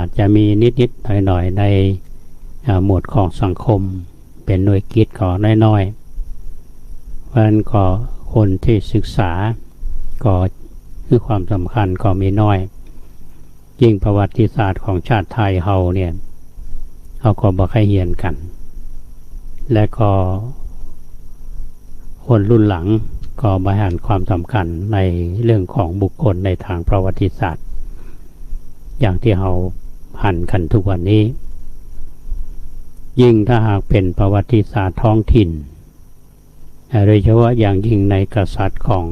จจะมีนิดๆหน่อยๆในหมวดของสังคมเป็นหน่วยกิจก็น้อยๆเพราะฉะนั้นก็คนที่ศึกษาก็คือความสำคัญก็มีน้อยยิ่งประวัติศาสตร์ของชาติไทยเฮาเนี่ยเขาก็บ่ค่อยเรียนกันและก็คนรุ่นหลังก็มาให้ความสำคัญในเรื่องของบุคคลในทางประวัติศาสตร์อย่างที่เราหันกันทุกวันนี้ยิ่งถ้าหากเป็นประวัติศาสตร์ท้องถิ่นโดยเฉพาะอย่างยิ่งในกษัตริย์ของ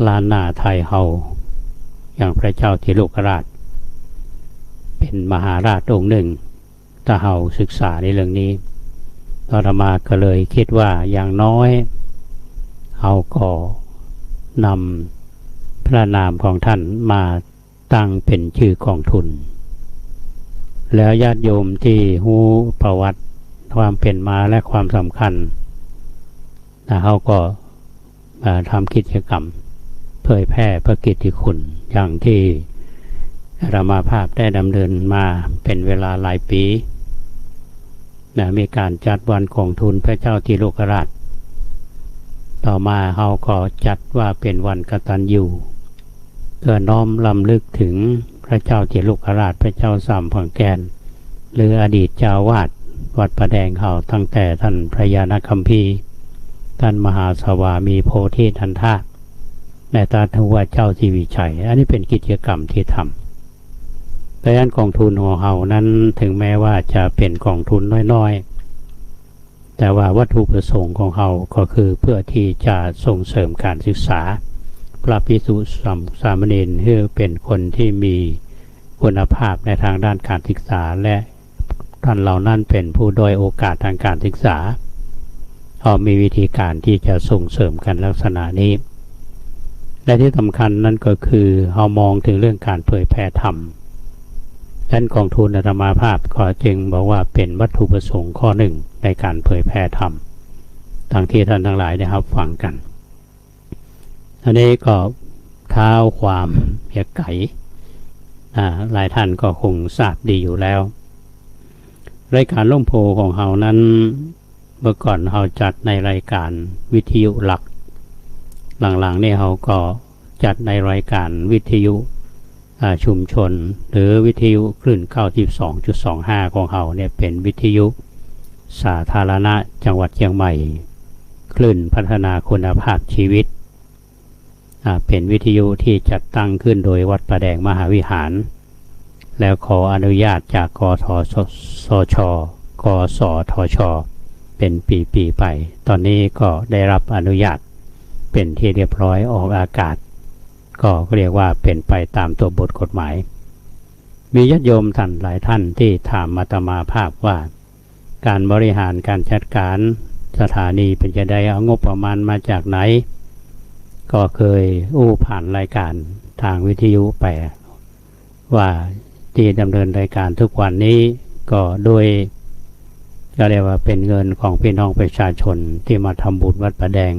ล้านนาไทยเฮาอย่างพระเจ้าธิโลกราชเป็นมหาราชองค์หนึ่งถ้าเฮาศึกษาในเรื่องนี้อาตมาก็เลยคิดว่าอย่างน้อยเฮาก็นำพระนามของท่านมาตั้งเป็นชื่อกองทุนแล้วญาติโยมที่รู้ประวัติความเป็นมาและความสำคัญเขาก็ทำกิจกรรมเผยแพร่พระกิตติคุณอย่างที่อาตมาภาพได้ดำเนินมาเป็นเวลาหลายปีมีการจัดวันกองทุนพระเจ้าธิโลกราชต่อมาเขาก็จัดว่าเป็นวันกตัญญูเพื่อน้อมรำลึกถึงพระเจ้าธิโลกราชพระเจ้าสามพังแกนหรืออดีตเจ้าวาดวัดประแดงเขาตั้งแต่ท่านพระยาณคัมภีร์ท่านมหาสวามีโพธิทันทาและท่านทวารเจ้าที่วิชัยอันนี้เป็นกิจกรรมที่ทำดังนั้นกองทุนของเขานั้นถึงแม้ว่าจะเป็นกองทุนน้อยๆแต่ว่าวัตถุประสงค์ของเขาก็คือเพื่อที่จะส่งเสริมการศึกษาพระภิกษุสามเณรให้เป็นคนที่มีคุณภาพในทางด้านการศึกษาและท่านเหล่านั้นเป็นผู้ด้อยโอกาสทางการศึกษาเขามีวิธีการที่จะส่งเสริมกันลักษณะนี้และที่สำคัญนั่นก็คือเรามองถึงเรื่องการเผยแผ่ธรรมดังนั้นกองทุนอาตมาภาพก็จึงบอกว่าเป็นวัตถุประสงค์ข้อหนึ่งในการเผยแผ่ธรรมทั้งที่ท่านทั้งหลายได้รับฟังกันอันนี้ก็เท้าความเพียกไก่หลายท่านก็คงทราบดีอยู่แล้วรายการล่มโพของเรานั้นเมื่อก่อนเราจัดในรายการวิทยุหลักหลังๆนี่เราก็จัดในรายการวิทยุชุมชนหรือวิทยุคลื่น 92.25 ของเราเนี่ยเป็นวิทยุสาธารณะจังหวัดเชียงใหม่คลื่นพัฒนาคุณภาพชีวิตเป็นวิทยุที่จัดตั้งขึ้นโดยวัดประแดงมหาวิหารแล้วขออนุญาตจากกทชกสทชเป็นปีๆไปตอนนี้ก็ได้รับอนุญาตเป็นที่เรียบร้อยออกอากาศก็เรียกว่าเป็นไปตามตัวบทกฎหมายมีญาติโยมท่านหลายท่านที่ถามอาตมาภาพว่าการบริหารการจัดการสถานีเป็นจะได้เอางบประมาณมาจากไหนก็เคยผ่านรายการทางวิทยุไปว่าที่ดำเนินรายการทุกวันนี้ก็โดยก็เรียกว่าเป็นเงินของพี่น้องประชาชนที่มาทำบุญวัดประแดง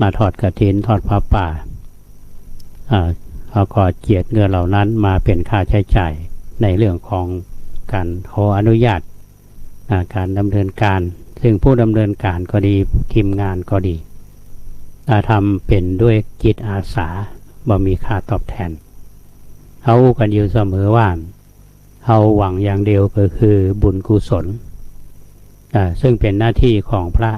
มาทอดกฐินทอดผ้าป่าเขาก็เจียดเงินเหล่านั้นมาเป็นค่าใช้จ่ายในเรื่องของการขออนุญาตการดำเนินการซึ่งผู้ดำเนินการก็ดีทีมงานก็ดีทำเป็นด้วยจิตอาสาบ่มีค่าตอบแทนเขากันอยู่เสมอว่าเขาหวังอย่างเดียวก็คือบุญกุศลซึ่งเป็นหน้าที่ของพระ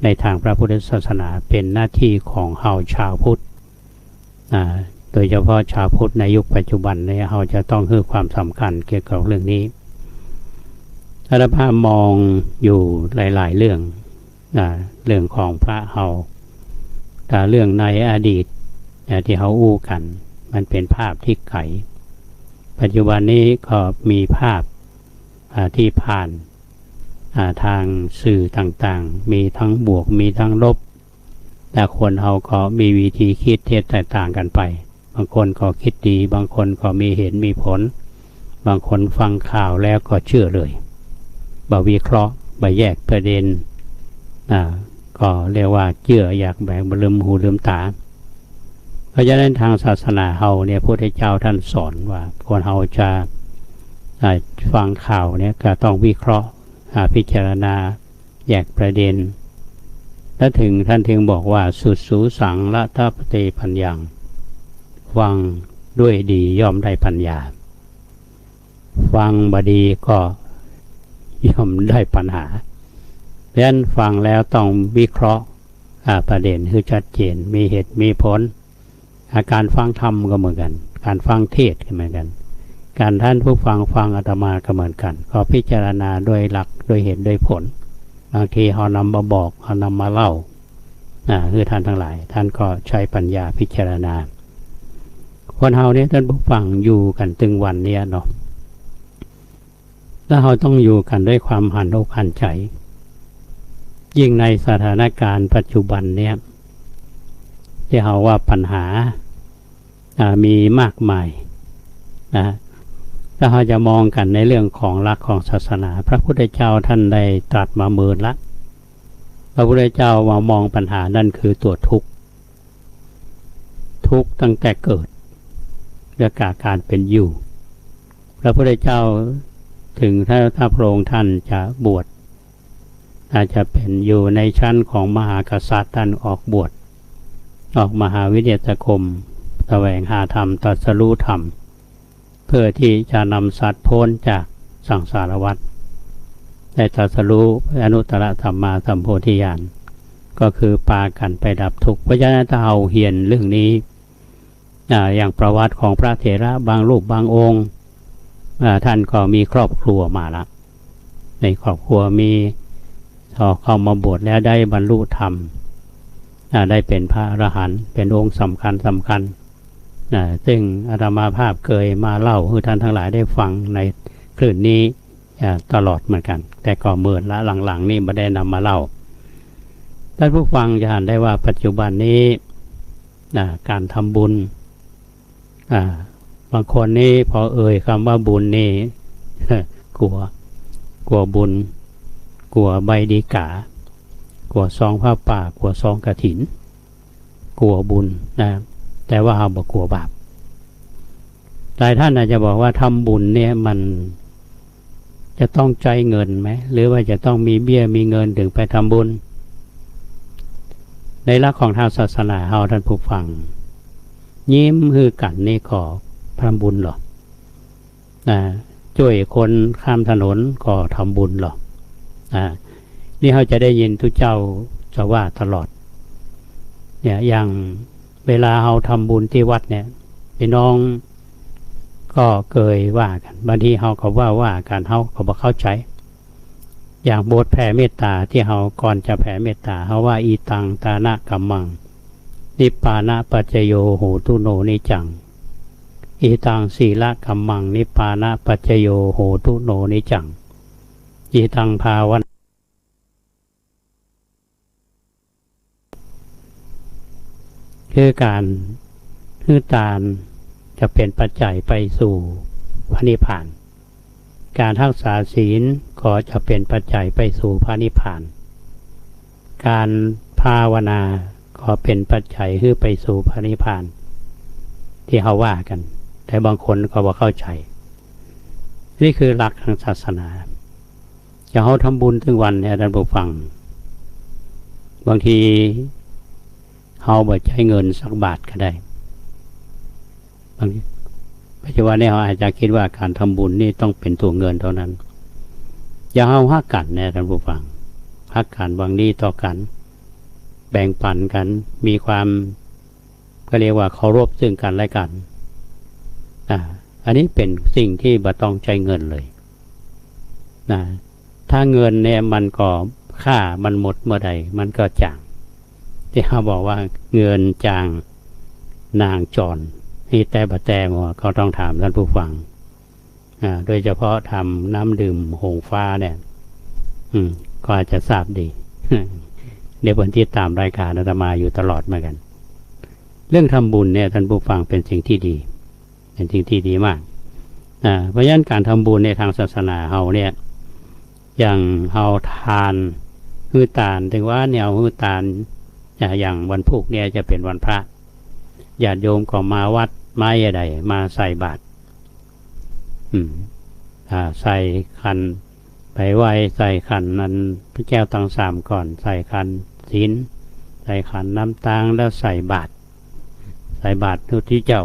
ในทางพระพุทธศาสนาเป็นหน้าที่ของเฮาชาวพุทธโดยเฉพาะชาวพุทธในยุคปัจจุบันเนี่ยเฮาจะต้องให้ความสำคัญเกี่ยวกับเรื่องนี้อาตมามองอยู่หลายๆเรื่องของพระเฮาแต่เรื่องในอดีตที่เขากันมันเป็นภาพที่ไกลปัจจุบันนี้ก็มีภาพที่ผ่านทางสื่อต่างๆมีทั้งบวกมีทั้งลบแต่คนเขาก็มีวิธีคิดที่แตกต่างกันไปบางคนก็คิดดีบางคนก็มีเหตุมีผลบางคนฟังข่าวแล้วก็เชื่อเลยบ่วิเคราะห์บ่แยกประเด็นก็เรียกว่าเชื่ออยากแบ่งลืมหูลืมตา เพราะฉะนั้นทางศาสนาเฮาเนี่ยพระพุทธเจ้าท่านสอนว่าคนเฮาจะฟังข่าวเนี่ยก็ต้องวิเคราะห์พิจารณาแยกประเด็นและท่านถึงบอกว่าสุดสูสังละทัพเตปัญญังฟังด้วยดีย่อมได้ปัญญาฟังบดีก็ย่อมได้ปัญหาเพราะฉะนั้นฟังแล้วต้องวิเคราะห์ประเด็นให้ชัดเจนมีเหตุมีผลการฟังธรรมก็เหมือนกันการฟังเทศก็เหมือนกันการท่านผู้ฟังอาตมาก็เหมือนกันก็พิจารณาด้วยหลักด้วยเหตุด้วยผลบางทีเขานำมาบอกเขานำมาเล่าคือท่านทั้งหลายท่านก็ใช้ปัญญาพิจารณาคนเฮาเนี่ยท่านผู้ฟังอยู่กันตึงวันเนี่ยเนาะแล้วเราต้องอยู่กันด้วยความหันอกหันใจยิ่งในสถานการณ์ปัจจุบันเนี่ยที่เราว่าปัญหามีมากมายนะถ้าเราจะมองกันในเรื่องของหลักของศาสนาพระพุทธเจ้าท่านได้ตรัสมาเมินละพระพุทธเจ้ามามองปัญหานั่นคือตัวทุกข์ตั้งแต่เกิดเรื่องการเป็นอยู่พระพุทธเจ้าถึงถ้าพระองค์ท่านจะบวชอาจจะเป็นอยู่ในชั้นของมหากษัตริย์ท่านออกบวชออกมหาวิทยาคมแสวงหาธรรมตรัสรู้ธรรมเพื่อที่จะนำสัตว์พ้นจากสังสารวัฏได้ตรัสรู้อนุตตรสัมมาสัมโพธิญาณก็คือปากันไปดับทุกข์เพราะฉะนั้นถ้าเอาเห็นเรื่องนี้อย่างประวัติของพระเถระบางรูปบางองค์ท่านก็มีครอบครัวมาละในครอบครัวมีเข้ามาบวชแล้วได้บรรลุธรรมได้เป็นพระอรหันต์เป็นองค์สำคัญซึ่งอาตมาภาพเคยมาเล่าให้ท่านทั้งหลายได้ฟังในคลื่นนี้ตลอดเหมือนกันแต่ก็เมื่อละหลังๆนี่ไม่ได้นำมาเล่าท่านผู้ฟังจะเห็นได้ว่าปัจจุบันนี้การทำบุญบางคนนี่พอคำว่าบุญนี่ กลัวบุญกลัวใบดีกากลัวซองผ้าป่ากลัวซองกฐินกลัวบุญนะแต่ว่าเราบอกกลัวบาปหลายท่านอาจจะบอกว่าทำบุญเนี่ยมันจะต้องใจเงินไหมหรือว่าจะต้องมีเบี้ยมีเงินถึงไปทำบุญในหลักของทางศาสนาเราท่านผู้ฟังยิ้มคือกันนี่ขอทำบุญหรอช่วยคนข้ามถนนก็ทำบุญหรอนี่เขาจะได้ยินทุกเจ้าจะว่าตลอดเนี่ยอย่างเวลาเราทำบุญที่วัดเนี่ยพี่น้องก็เคยว่ากันบางทีเขาก็ว่ากันเขาก็บอกเข้าใจอย่างบทแผ่เมตตาที่เขาก่อนจะแผ่เมตตาเขาว่าอีตังตานะกัมมังนิปานะปัจจโยโหตุโนนิจังอีตังศีละกัมมังนิปานะปัจจโยโหตุโนนิจังอีตังภาวันคือการทานจะเป็นปัจจัยไปสู่พระนิพพานการรักษาศีลก็จะเป็นปัจจัยไปสู่พระนิพพานการภาวนาก็เป็นปัจจัยให้ไปสู่พระนิพพานที่เขาว่ากันแต่บางคนก็บ่เข้าใจนี่คือหลักทางศาสนาจะเขาทำบุญถึงวันเนี่ยท่านผู้ฟังบางทีเขาบ่ใช้เงินสักบาทก็ได้บางปัจจุบันนี้เขาอาจจะคิดว่าการทำบุญนี่ต้องเป็นตัวเงินเท่านั้นอย่าเอาฮักกันเนี่ยท่านผู้ฟังฮักกันบางดีต่อกันแบ่งปันกันมีความก็เรียกว่าเคารพซึ่งกันและกันอันนี้เป็นสิ่งที่บ่ต้องใช้เงินเลยถ้าเงินเนี่ยมันก็ค่ามันหมดเมื่อใดมันก็จางที่เขาบอกว่าเงินจางนางจรนี่แต่บะแต่หมดเขาต้องถามท่านผู้ฟังโดยเฉพาะทำน้ำดื่มหงฟ้าเนี่ยก็อาจจะทราบดี เดี๋ยววันที่ตามรายการอาตมาอยู่ตลอดเหมือนกันเรื่องทำบุญเนี่ยท่านผู้ฟังเป็นสิ่งที่ดีเป็นสิ่งที่ดีมากเพราะฉะนั้นการทำบุญในทางศาสนาเฮาเนี่ยอย่างเฮาทานฮือตานถึงว่าแนวฮือตานอย่างวันพุธเนี่ยจะเป็นวันพระ ญาติโยมก็มาวัดไม้ใดมาใส่บาตรใส่ขันไปไหวใส่ขันนั้นพระแก้วตั้ง3ก่อนใส่ขันศีลใส่ขันน้ำตาลแล้วใส่บาตรทุกที่เจ้า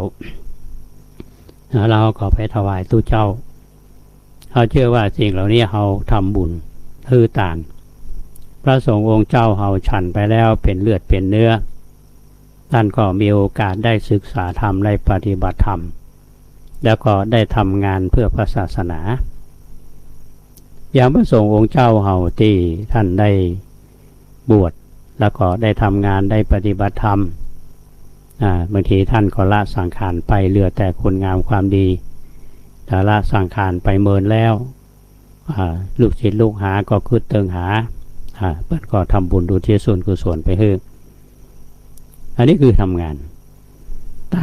เราก็ไปถวายตู้เจ้าเขาเชื่อว่าสิ่งเหล่านี้เขาทำบุญคือตานพระสงฆ์องค์เจ้าเขาฉันไปแล้วเป็นเลือดเป็นเนื้อท่านก็มีโอกาสได้ศึกษาธรรมได้ปฏิบัติธรรมแล้วก็ได้ทำงานเพื่อพระศาสนาอย่างพระสงฆ์องค์เจ้าเขาที่ท่านได้บวชแล้วก็ได้ทำงานได้ปฏิบัติธรรมบางทีท่านก็ละสังขารไปเหลือแต่คุณงามความดีแต่ละสังขารไปเมินแล้วลูกศิษย์ลูกหาก็คืดเติงหาเปิดก็ทำบุญดูที่ส่วนกุศลไปให้อันนี้คือทำงานท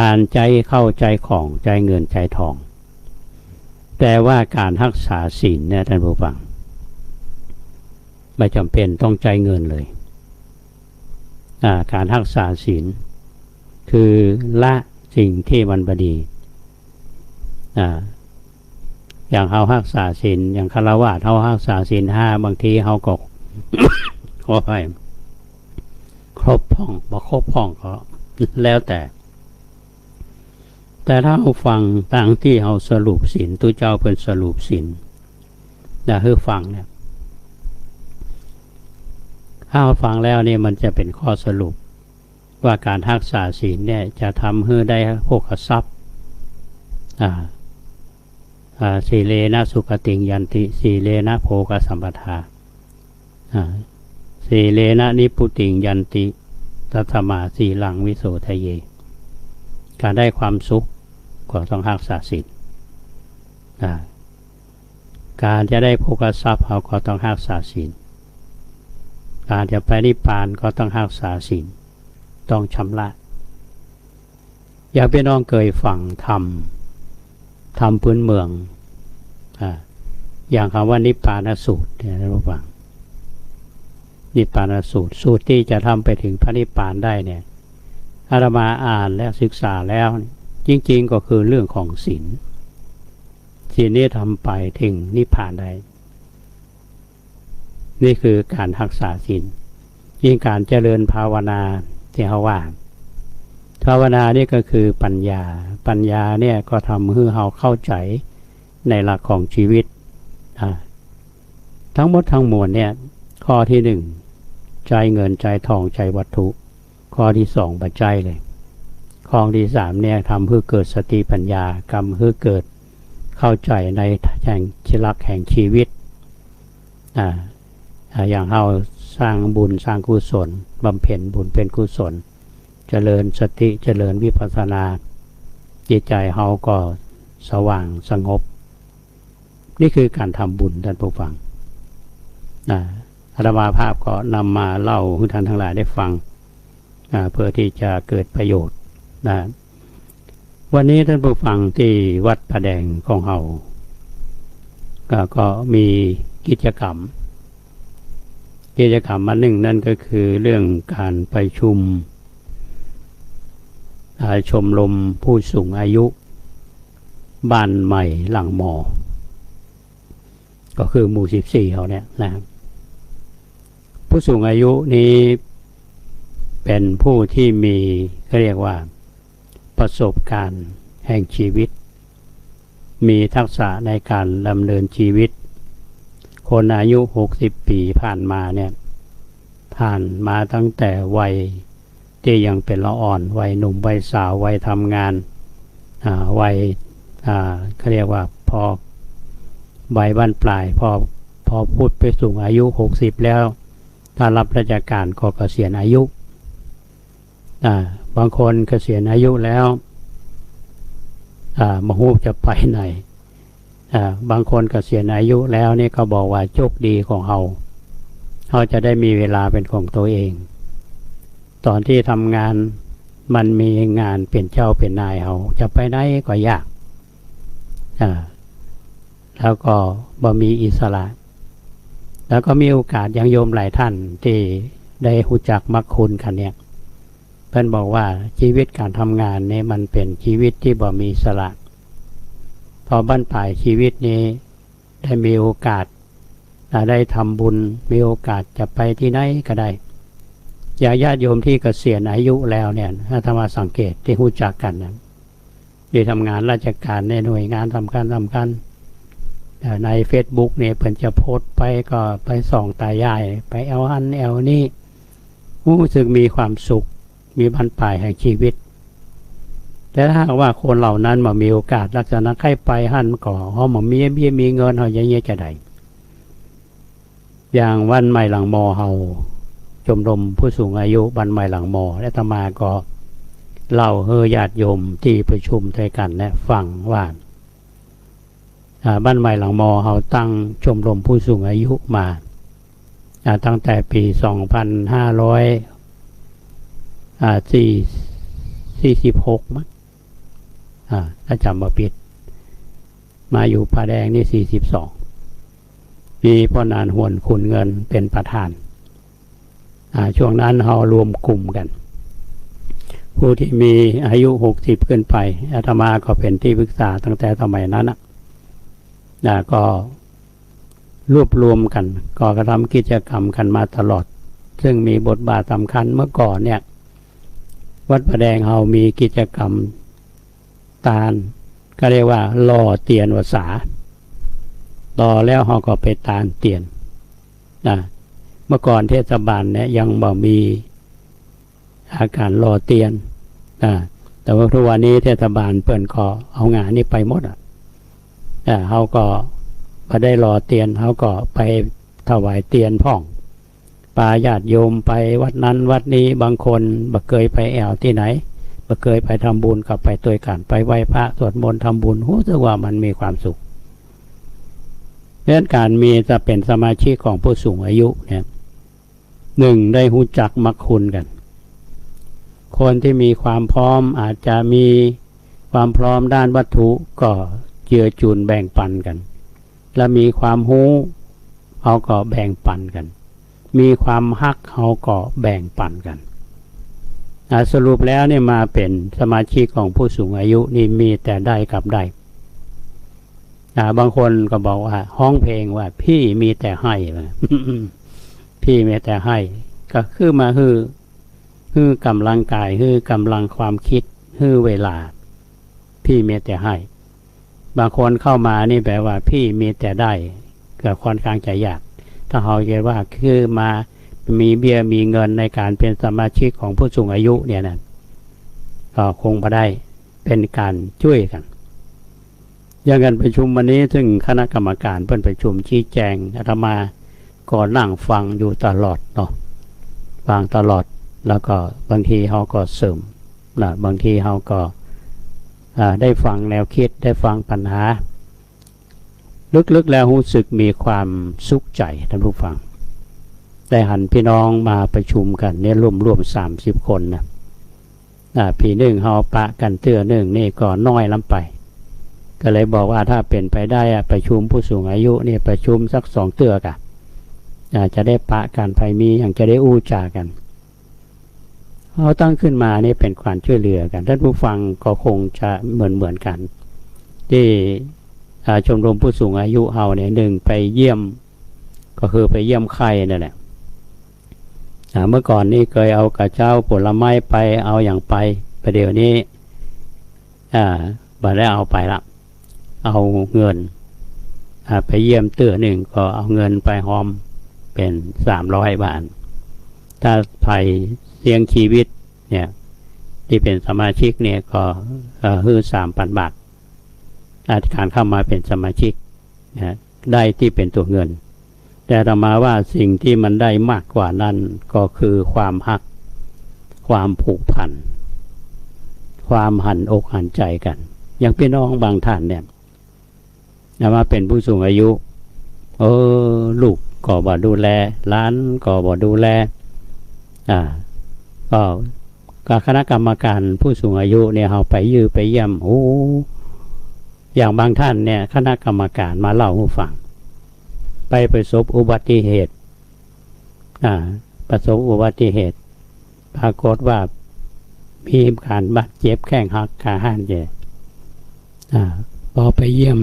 านใจเข้าใจของใจเงินใจทองแต่ว่าการรักษาศีลเนี่ยท่านผู้ฟังไม่จำเป็นต้องใจเงินเลยการรักษาศีลคือละสิ่งที่มันบดีอย่างเขารักษาศีลอย่างฆราวาสเขารักษาศีล5บางทีเขาก็ ขอไปครบพ้องบ่ครบพ้องก็แล้วแต่ถ้าเราฟังต่างที่เขาสรุปศีลตัวเจ้าเป็นสรุปศีลคือฟังเนี่ยถ้าเราฟังแล้วเนี่ยมันจะเป็นข้อสรุปว่าการรักษาศีลเนี่ยจะทำให้ได้โภคทรัพย์สีเลนะสุขติงยันติสีเลนะโภคสัมปทาสีเลนะนิพุติงยันติตัตมาสีลังวิโสทะเยการได้ความสุขก็ต้องรักษาศีลการจะได้โภคทรัพย์เขาก็ต้องรักษาศีลการจะไปนิพพานก็ต้องรักษาศีลต้องชำระอยากพี่น้องเคยฟังธรรมพื้นเมืองอย่างคำว่านิพพานสูตรเนี่ยท่านผู้ฟังนิพพานสูตรที่จะทำไปถึงพระนิพพานได้เนี่ยอาตมาอ่านและศึกษาแล้วจริงๆก็คือเรื่องของศีลนี้ทำไปถึงนิพพานได้นี่คือการรักษาศีลยิ่งการเจริญภาวนาที่เขาว่าภาวนานี่ก็คือปัญญาเนี่ยก็ทำให้เราเข้าใจในหลักของชีวิตทั้งหมดทั้งมวลเนี่ยข้อที่1ใจเงินใจทองใจวัตถุข้อที่2ปัจจัยเลยข้อที่3เนี่ยทำให้เกิดสติปัญญากรรมให้เกิดเข้าใจในแห่งชีลักแห่งชีวิตอย่างเราสร้างบุญสร้างกุศลบำเพ็ญบุญเป็นกุศลเจริญสติเจริญวิปัสสนาจิตใจเราก็สว่างสงบนี่คือการทำบุญท่านผู้ฟังอาตมาภาพก็นำมาเล่าให้ท่านทั้งหลายได้ฟังเพื่อที่จะเกิดประโยชน์วันนี้ท่านผู้ฟังที่วัดประแดงของเราก็มีกิจกรรมมาหนึ่งนั่นก็คือเรื่องการประชุมชมรมผู้สูงอายุบ้านใหม่หลังมอก็คือหมู่14เขาเนี่ยนะครับผู้สูงอายุนี้เป็นผู้ที่มีเขาเรียกว่าประสบการณ์แห่งชีวิตมีทักษะในการดำเนินชีวิตคนอายุ60 ปีผ่านมาเนี่ยผ่านมาตั้งแต่วัยที่ยังเป็นละอ่อนวัยหนุ่มวัยสาววัยทำงานวัยเขาเรียกว่าพอวัยบ้านปลายพอพูดไปสูงอายุ60แล้วถ้ารับราชการก็เกษียณอายุบางคนเกษียณอายุแล้วมาฮู้จะไปไหนบางคนเกษียณอายุแล้วนี่ก็บอกว่าโชคดีของเขาจะได้มีเวลาเป็นของตัวเองตอนที่ทำงานมันมีงานเป็นเจ้าเป็นนายเขาจะไปไหนก็ยากแล้วก็บ่มีอิสระแล้วก็มีโอกาสยังโยมหลายท่านที่ได้รู้จักมรรคคุณกันเนี่ย เพิ่นบอกว่าชีวิตการทำงานนี้มันเป็นชีวิตที่บ่มีอิสระพอบั้นปลายชีวิตนี้ได้มีโอกาสได้ทำบุญมีโอกาสจะไปที่ไหนก็ได้ญาติโยมที่เกษียณอายุแล้วเนี่ยถ้ามาสังเกตที่รู้จักกันนะที่ทำงานราชการในหน่วยงานสำคัญใน Facebook เนี่ยเพิ่นจะโพสต์ไปก็ไปส่องตายายไปแอลหันแอลนี่รู้สึกมีความสุขมีบรรปลายแห่งชีวิตแต่ถ้าว่าคนเหล่านั้นมามีโอกาสลักษณะใครไปหันก่อเขามามีเบี้ยมีเงินเขาอย่างเงี้ยจะได้อย่างวันใหม่หลังมอเฮาชมรมผู้สูงอายุวันใหม่หลังมอและอาตมาก็เล่าให้ญาติโยมที่ประชุมด้วยกันและฟังว่าบ้านใหม่หลังมอเฮาตั้งชมรมผู้สูงอายุมาตั้งแต่ปี2546มั้งถ้าจำบ่ผิดมาอยู่ผาแดงนี่42มีพ่อนานหวนคุณเงินเป็นประธานช่วงนั้นเฮารวมกลุ่มกันผู้ที่มีอายุ60ขึ้นไปอาตมาก็เป็นที่ปรึกษาตั้งแต่สมัยนั้นก็รวบรวมกันก็กระทำกิจกรรมกันมาตลอดซึ่งมีบทบาทสำคัญเมื่อก่อนเนี่ยวัดผาแดงเฮามีกิจกรรมตาลก็เรียกว่าล่อเตียนวสาต่อแล้วเฮาก็ไปตาลเตียนเมื่อก่อนเทศบาลเนี่ยยังบ่มีอาการล่อเตียนแต่ว่าทุกวันนี้เทศบาลเปิ้นก็เอางานนี้ไปหมดเฮาก็พอได้ล่อเตียนเฮาก็ไปถวายเตียนพ่องปาญาติโยมไปวัดนั้นวัดนี้บางคนบ่เคยไปแอวที่ไหนบ่เคยไปทำบุญกับไปตัวกันไปไหว้พระสวดมนต์ทำบุญรู้สึกว่ามันมีความสุขเพราะการมีจะเป็นสมาชิกของผู้สูงอายุเนี่ยหนึ่งได้รู้จักมรรคคุณกันคนที่มีความพร้อมอาจจะมีความพร้อมด้านวัตถุก็เจือจุนแบ่งปันกันและมีความรู้เขาก็แบ่งปันกันมีความฮักเขาก็แบ่งปันกันสรุปแล้วเนี่ยมาเป็นสมาชิกของผู้สูงอายุนี่มีแต่ได้กับได้บางคนก็บอกว่าห้องเพลงว่าพี่มีแต่ให้ พี่มีแต่ให้ก็คือมาคือกำลังกายคือกำลังความคิดคือเวลาพี่มีแต่ให้บางคนเข้ามานี่แปลว่าพี่มีแต่ได้ก็ค่อนข้างจะยากถ้าเขาเรียกว่าคือมามีเบี้ยมีเงินในการเป็นสมาชิกของผู้สูงอายุเนี่ยนะก็คงบ่ได้เป็นการช่วยกันอย่างการประชุมวันนี้ซึ่งคณะกรรมการเพิ่นประชุมชี้แจงอาตมาก็นั่งฟังอยู่ตลอดเนาะฟังตลอดแล้วก็บางทีเขาก็เสริมบางทีเขาก็ได้ฟังแนวคิดได้ฟังปัญหาลึกๆแล้วรู้สึกมีความสุขใจท่านผู้ฟังได้หันพี่น้องมาประชุมกันเนี่ยร่วม30คนนะปีหนึ่งเขาปะกันเตื้อหนึ่งนี่ก็น้อยล้ำไปก็เลยบอกว่าถ้าเป็นไปได้ประชุมผู้สูงอายุนี่ประชุมสัก2เตื้อกะจะได้ปะกันภัยมีอย่างจะได้อู้จากันเขาตั้งขึ้นมานี่เป็นความช่วยเหลือกันท่านผู้ฟังก็คงจะเหมือนกันที่ชมรมผู้สูงอายุเฮาเนี่ยหนึ่งไปเยี่ยมก็คือไปเยี่ยมไข้นั่นแหละเมื่อก่อนนี่เคยเอากระเจ้าผลไม้ไปเอาอย่างไปประเดี๋ยวนี้บ่ได้เอาไปละเอาเงินไปเยี่ยมเตื้อหนึ่งก็เอาเงินไปหอมเป็น300 บาทถ้าภัยเสี่ยงชีวิตเนี่ยที่เป็นสมาชิกเนี่ยก็3,000 บาทการเข้ามาเป็นสมาชิกได้ที่เป็นตัวเงินแต่ต่อมาว่าสิ่งที่มันได้มากกว่านั้นก็คือความฮักความผูกพันความหันอกหันใจกันอย่างพี่น้องบางท่านเนี่ยมาเป็นผู้สูงอายุลูกก็บ่ดูแลหลานก็บ่ดูแลก็คณะกรรมการผู้สูงอายุเนี่ยเขาไปเยี่ยมอย่างบางท่านเนี่ยคณะกรรมการมาเล่าให้ฟังไปประสบอุบัติเหตุปรากฏว่า มีการบาดเจ็บแข้งหักขาหันแย่พอไปเยี่ยม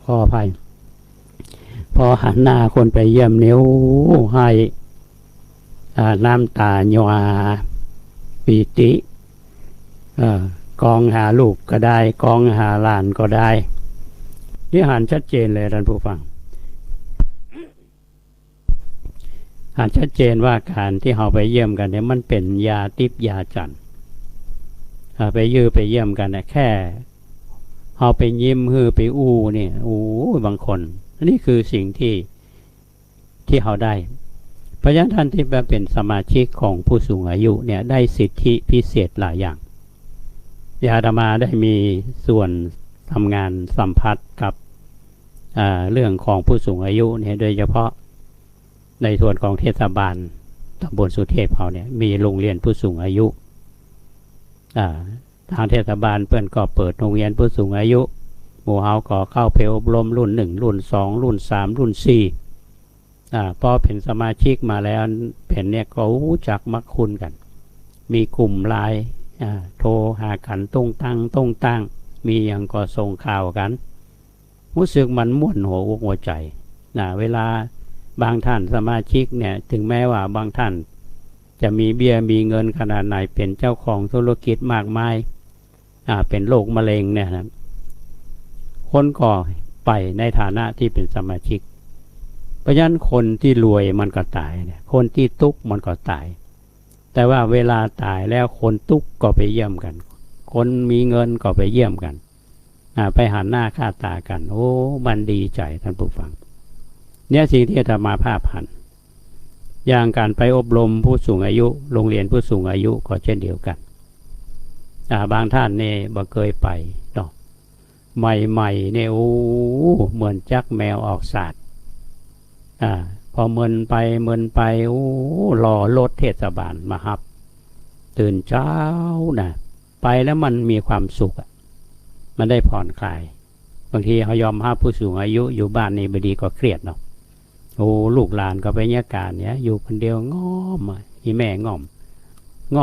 ขออภัยพอหันหน้าคนไปเยี่ยมนิ้วให้น้ำตาหยาปีติกองหาลูกก็ได้กองหาหลานก็ได้นี่หันชัดเจนเลยท่านผู้ฟังหันชัดเจนว่าการที่เราไปเยี่ยมกันเนี่ยมันเป็นยาทิพยาจันทร์ไปเยี่ยมกันเนี่ยแค่เราไปยิ้มไปอู้เนี่ยบางคนนี่คือสิ่งที่เราได้เพราะฉะนั้นท่านที่เป็นสมาชิกของผู้สูงอายุเนี่ยได้สิทธิพิเศษหลายอย่างอาตมาได้มีส่วนทำงานสัมพัทธ์กับเรื่องของผู้สูงอายุเนี่ยโดยเฉพาะในส่วนของเทศบาลตำบลสุเทพเขาเนี่ยมีโรงเรียนผู้สูงอายุทางเทศบาลเปิ้นก็เปิดโรงเรียนผู้สูงอายุหมู่เฮาก็เข้าไปอบรมรุ่น1รุ่น2รุ่น3รุ่น4พอเป็นสมาชิกมาแล้วเป็นเนี่ยก็รู้จักมักคุ้นกันมีกลุ่มไลน์โทรหากันตรงตั้งมีอย่างก็ส่งข่าวกันรู้สึกมันม่วนหัวใจเวลาบางท่านสมาชิกเนี่ยถึงแม้ว่าบางท่านจะมีเบี้ยมีเงินขนาดไหนเป็นเจ้าของธุรกิจมากมายเป็นโรคมะเร็งเนี่ยนะคนก็ไปในฐานะที่เป็นสมาชิกเพราะฉะนั้นคนที่รวยมันก็ตายเนี่ยคนที่ทุกข์มันก็ตายแต่ว่าเวลาตายแล้วคนทุกข์ก็ไปเยี่ยมกันคนมีเงินก็ไปเยี่ยมกันไปหันหน้าค่าตากันโอ้มันดีใจท่านผู้ฟังเนี่ยสิ่งที่อาตมาภาพหันอย่างการไปอบรมผู้สูงอายุโรงเรียนผู้สูงอายุก็เช่นเดียวกันบางท่านเนี่ยบ่เคยไปเนาะใหม่ๆเนี่ยโอ้เหมือนจักแมวออกศาสตร์พอเมินไปโอ้รอรถเทศบาลมารับตื่นเช้านะไปแล้วมันมีความสุขมันได้ผ่อนคลายบางทีเขายอมให้ผู้สูงอายุอยู่บ้านนี่บดีก็เครียดเนาะโอ้ลูกหลานก็ไปเนี้ยการเนี้ยอยู่คนเดียวง่อมอีแม่ง่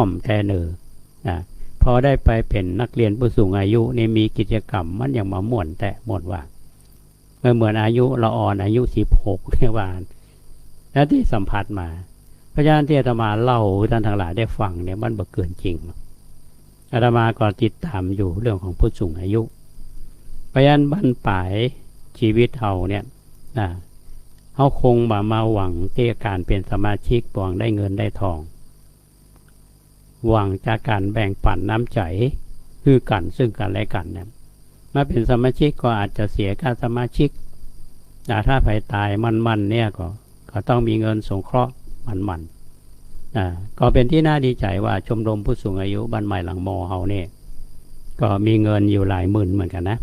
อมแทเนอพอได้ไปเป็นนักเรียนผู้สูงอายุนี่มีกิจกรรมมันอย่างมาม่วนแต่หมดว่าเหมือนอายุละอ่อนอายุ16เนี่ยว่าและที่สัมผัสมาพระอาจารย์ที่อาตมาเล่าท่านทั้งหลายได้ฟังเนี่ยมันบ่เกินจริงอาตมาก็ติดตามอยู่เรื่องของผู้สูงอายุพระอาจารย์บรรปลายชีวิตเฮาเนี่ยเขาคงมาหวังที่การเป็นสมาชิกหวังได้เงินได้ทองหวังจากการแบ่งปันน้ำใจคือกันซึ่งกันและกันเนี่ยมาเป็นสมาชิกก็อาจจะเสียค่าสมาชิกถ้าใครตายมันเนี่ยก็ต้องมีเงินสงเคราะห์มันก็เป็นที่น่าดีใจว่าชมรมผู้สูงอายุบ้านใหม่หลังมอเฮาเนี่ยก็มีเงินอยู่หลายหมื่นเหมือนกันนะ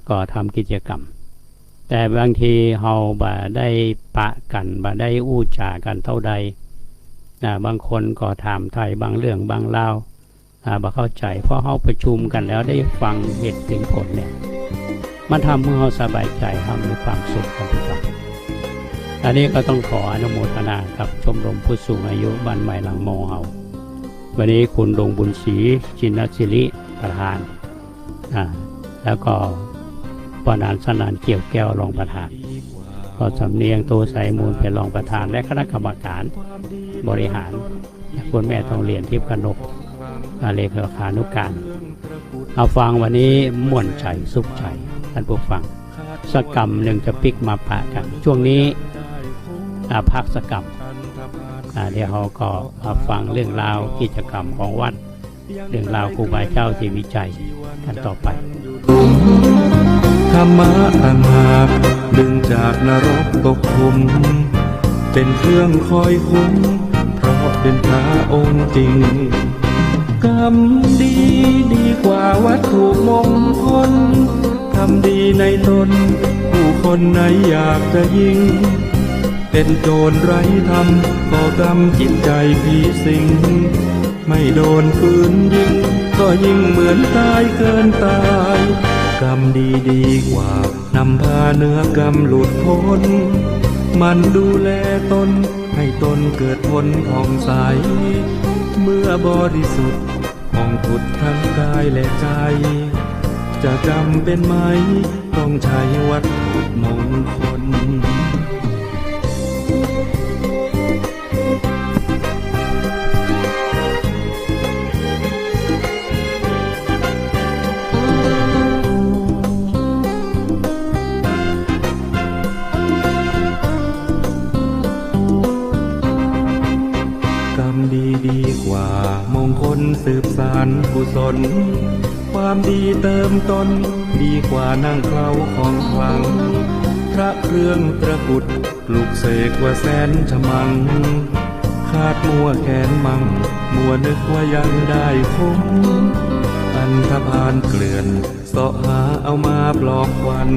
ก็ทำกิจกรรมแต่บางทีเฮาบ่ได้ปะกันบ่ได้อู้จากันเท่าใดบางคนก็ถามไทยบางเรื่องบางเล่าบ่เข้าใจเพราะเฮาประชุมกันแล้วได้ฟังเหตุถึงผลเนี่ยมันทำให้เฮาสบายใจทำมีความสุขกันทุกท่านอันนี้ก็ต้องขออนุโมทนากับชมรมผู้สูงอายุบ้านใหม่หลังมอเฮาวันนี้คุณดวงบุญศรีจินศิริประธานแล้วก็ปนานสนานเกี่ยวแก้วรองประธานก็สำเนียงโตใสมูลเป็นรองประธานและคณะกรรมการบริหารคุณแม่ทองเรียนทิพย์กนกเลขานุการเอาฟังวันนี้ม่วนใจสุขใจท่านผู้ฟังสกรรมหนึ่งจะปิกมาปะกันช่วงนี้พักสกรรมเดี๋ยวเราก็มาฟังเรื่องราวกิจกรรมของวัดเรื่องราวครูบาเจ้าที่วิจัยกันต่อไปธรรมะต่างหากดึงจากนรกตกขุมเป็นเครื่องคอยคุ้มเพราะเป็นพระองค์จริงกรรมดีดีกว่าวัตถุมงคลทำดีในตนผู้คนไหนอยากจะยิงเป็นโจรไร้ธรรมก่อกรรมจิตใจผีสิงไม่โดนปืนยิงก็ยิ่งเหมือนตายเกินตายกรรมดีดีกว่านำพาเนื้อกรรมหลุดพ้นมันดูแลตนให้ตนเกิดผลผ่องใส มื่อบริสุทธิ์ของผุดทั้งกายและใจจะจำเป็นไหมต้องใช้วัตถุมงคลดีกว่ามงคลสืบสานกุศลความดีเติมตนดีกว่านั่งเคล้าของขลังพระเครื่องตระกุดปลุกเสกว่าแสนฉมังคาดมัวแขนมั่งมัวนึกว่ายังได้คงอันธพาลเกลื่อนเสาะหาเอามาปลอกควัน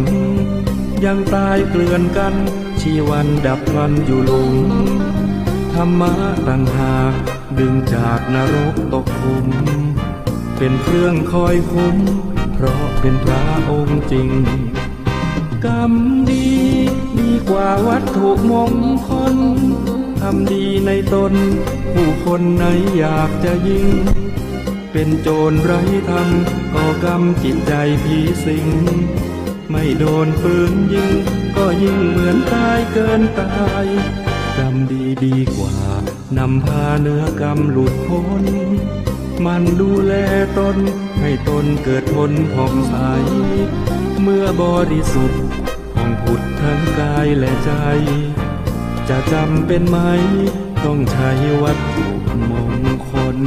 ยังตายเกลื่อนกันชีวันดับพลันอยู่หลุมธรรมะต่างหากดึงจากนรกตกขุมเป็นเครื่องคอยคุ้มเพราะเป็นพระองค์จริงกรรมดีดีกว่าวัตถุมงคลทำดีในตนผู้คนไหนอยากจะยิงเป็นโจรไร้ธรรมก่อกรรมจิตใจผีสิงไม่โดนปืนยิงก็ยิ่งเหมือนตายเกินตายกรรมดีดีกว่านำพาเนื้อกรรมหลุดพ้นมันดูแลตนให้ตนเกิดผลผ่องใสเมื่อบริสุทธิ์ผ่องผุดทั้งกายและใจจะจำเป็นไหมต้องใช้วัตถุมงคล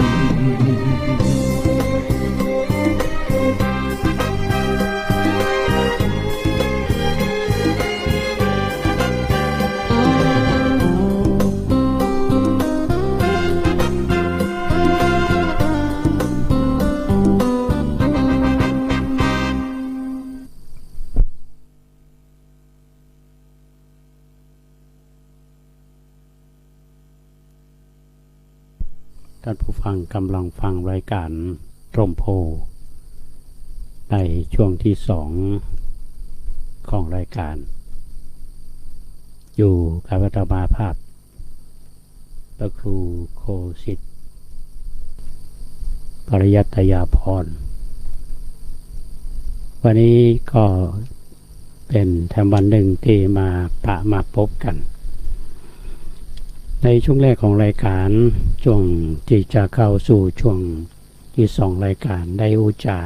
ท่านผู้ฟังกำลังฟังรายการร่มโพในช่วงที่2ของรายการอยู่กับอาตมาภาพพระครูโคสิทธิ์ปริยัตยาภรณ์วันนี้ก็เป็นแถมวันหนึ่งที่มาพบกันในช่วงแรกของรายการช่วงที่จะเข้าสู่ช่วงที่2รายการได้อุจา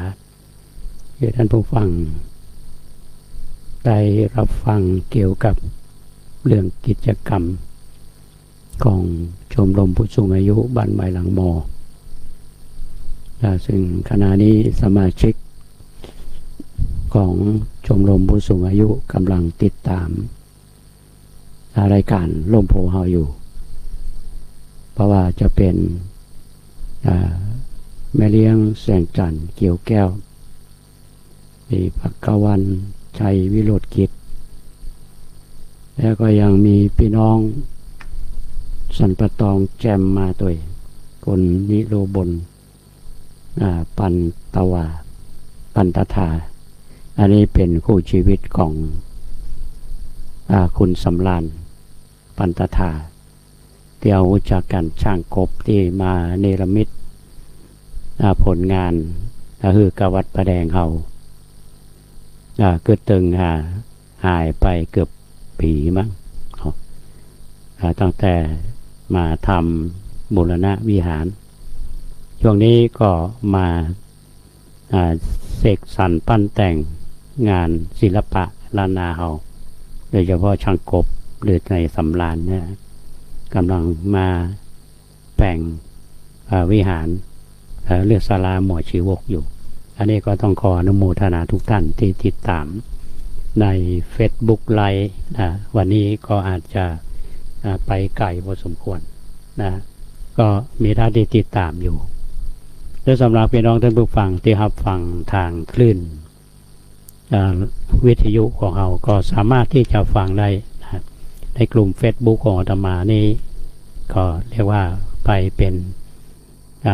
ให้ท่านผู้ฟังได้รับฟังเกี่ยวกับเรื่องกิจกรรมของชมรมผู้สูงอายุบ้านใหม่หลังมอซึ่งขณะนี้สมาชิกของชมรมผู้สูงอายุกำลังติดตามรายการร่มโพเฮาอยู่เพราะว่าจะเป็นแม่เลี้ยงแสงจันทร์เกี่ยวแก้วมีภักวันชัยวิโรจน์กิจแล้วก็ยังมีพี่น้องสันปะตองแจมมาตัวคนนิโรบลปันตวาปันตถาอันนี้เป็นคู่ชีวิตของคุณสำราญปันตถาที่เอาจากกันช่างกบที่มาเนรมิตผลงานคือกวัดประแดงเฮาเกิดตึงหายไปเกือบปีมั้งตั้งแต่มาทำบูรณะวิหารช่วงนี้ก็มาเสกสรรปั้นแต่งงานศิลปะล้านนาเฮาโดยเฉพาะช่างกบหรือในสำราญเนี่ยกำลังมาแปลงวิหารเลือกศาลาหมอชีวกอยู่อันนี้ก็ต้องขออนุโมทนาทุกท่านที่ติดตามใน Facebook ไลฟ์วันนี้ก็อาจจะไปไกลพอสมควรนะก็มีท่านที่ติดตามอยู่และสำหรับพี่น้องท่านผู้ฟังที่รับฟังทางคลื่นวิทยุของเราก็สามารถที่จะฟังได้ในกลุ่ม Facebook ของอาตมานี่ก็เรียกว่าไปเป็น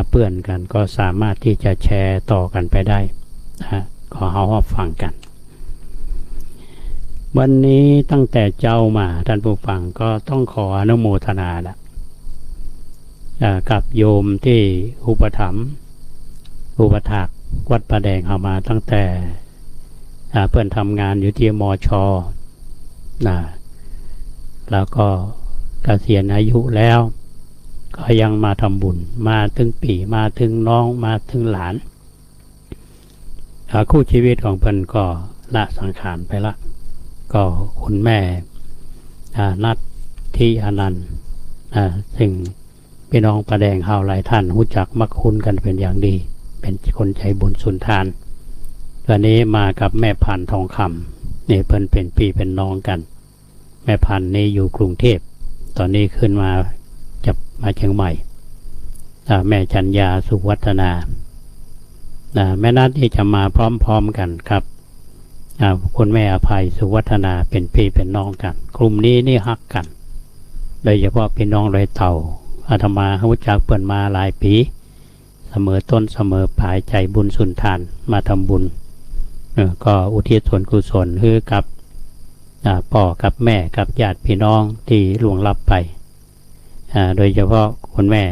เพื่อนกันก็สามารถที่จะแชร์ต่อกันไปได้ขอเอาฟังกันวันนี้ตั้งแต่เจ้ามาท่านผู้ฟังก็ต้องขออนุโมทนาละ กับโยมที่อุปถัมภ์อุปถากวัดประแดงเข้ามาตั้งแต่เพื่อนทำงานอยู่ที่มช.แล้วก็เกษียณอายุแล้วก็ยังมาทำบุญมาถึงปีมาถึงน้องมาถึงหลานคู่ชีวิตของเพิ่นก็ละสังขารไปละก็คุณแม่นัทที่อนันต์ซึ่งพี่น้องประแดงเฮาหลายท่านรู้จักมักคุ้นกันเป็นอย่างดีเป็นคนใจบุญสุนทานวันนี้มากับแม่พันธุ์ทองคำนี่เพิ่นเป็นพี่เป็นน้องกันแม่พันธุ์นี่อยู่กรุงเทพตอนนี้ขึ้นมาจะมาเชียงใหม่แม่จันยาสุวัฒนาแม่นัทที่จะมาพร้อมๆกันครับคุณแม่อภัยสุวัฒนาเป็นพี่เป็นน้องกันกลุ่มนี้นี่ฮักกันโดยเฉพาะพี่น้องรอยเต่าอาตมารู้จักเปิ่นมาหลายปีเสมอต้นเสมอปลายใจบุญสุนทานมาทำบุญก็อุทิศส่วนกุศลให้กับพ่อกับแม่กับญาติพี่น้องที่ล่วงลับไปโดยเฉพาะคุณแม่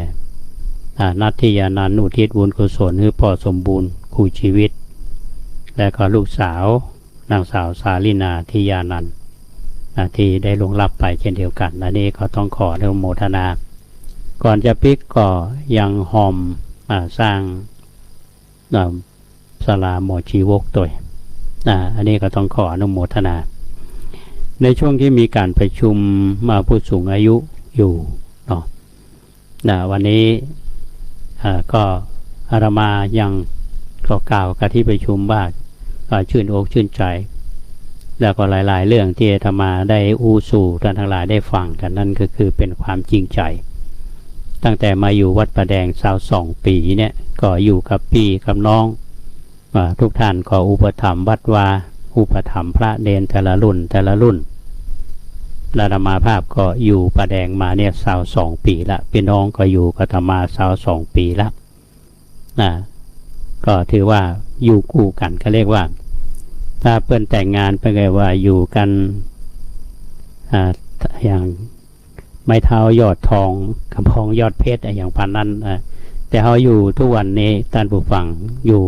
นัทที่ยานันท์อุทิศบุญกุศลให้พ่อสมบูรณ์คู่ชีวิตและก็ลูกสาวนางสาวสาลินาทิยานันท์ที่ได้ล่วงลับไปเช่นเดียวกันอันนี้ก็ต้องขออนุโมทนาก่อนจะปิกก็ยังหอมสร้างศาลาหมอชีวกตัวอันนี้ก็ต้องขออนุโมทนาในช่วงที่มีการประชุมมาผู้สูงอายุอยู่เนาะวันนี้ก็อาตมายังก็กล่าวกับที่ประชุมว่าชื่นอกชื่นใจแล้วก็หลายๆเรื่องที่อาตมาได้อู้สู่ท่านทั้งหลายได้ฟังกันนั่นก็คือเป็นความจริงใจตั้งแต่มาอยู่วัดประแดง22 ปีเนี่ยก็อยู่กับพี่กับน้องทุกท่านก็อุปถัมภ์วัดวาอุปถัมภ์พระเนนแต่ละรุ่นอาตมาภาพก็อยู่ประแดงมาเนี่ย22 ปีละพี่น้องก็อยู่กับอาตมา22 ปีละก็ถือว่าอยู่คู่กันก็เรียกว่าถ้าเพื่อนแต่งงานเป็นไงว่าอยู่กันอย่างไม้เท้ายอดทองกำพองยอดเพชรอย่างพันนั้นแต่เขาอยู่ทุกวันนี้ท่านผู้ฟังอยู่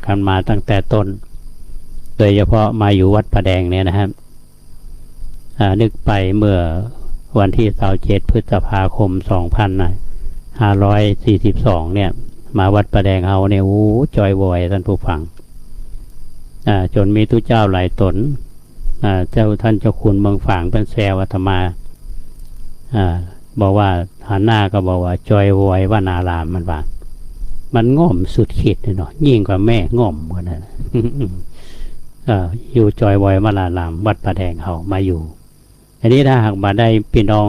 กันมาตั้งแต่ต้นโดยเฉพาะมาอยู่วัดประแดงเนี่ยนะครับนึกไปเมื่อวันที่27 พฤษภาคม 2542เนี่ยมาวัดประแดงเขาเนี่ยจอยวอยท่านผู้ฟังจนมีทุเจ้าหลายตนเจ้าท่านเจ้าคุณเมืองฝางเป็นแซวอาตมาบอกว่าหันหน้าก็บอกว่าจอยวอยว่านารามมันง่อมสุดขีดเนาะยิ่งกว่าแม่ง่อมกว่านั้นอยู่จอยวอยว่านารามวัดประแดงเขามาอยู่อันนี้ถ้าหากมาได้พี่น้อง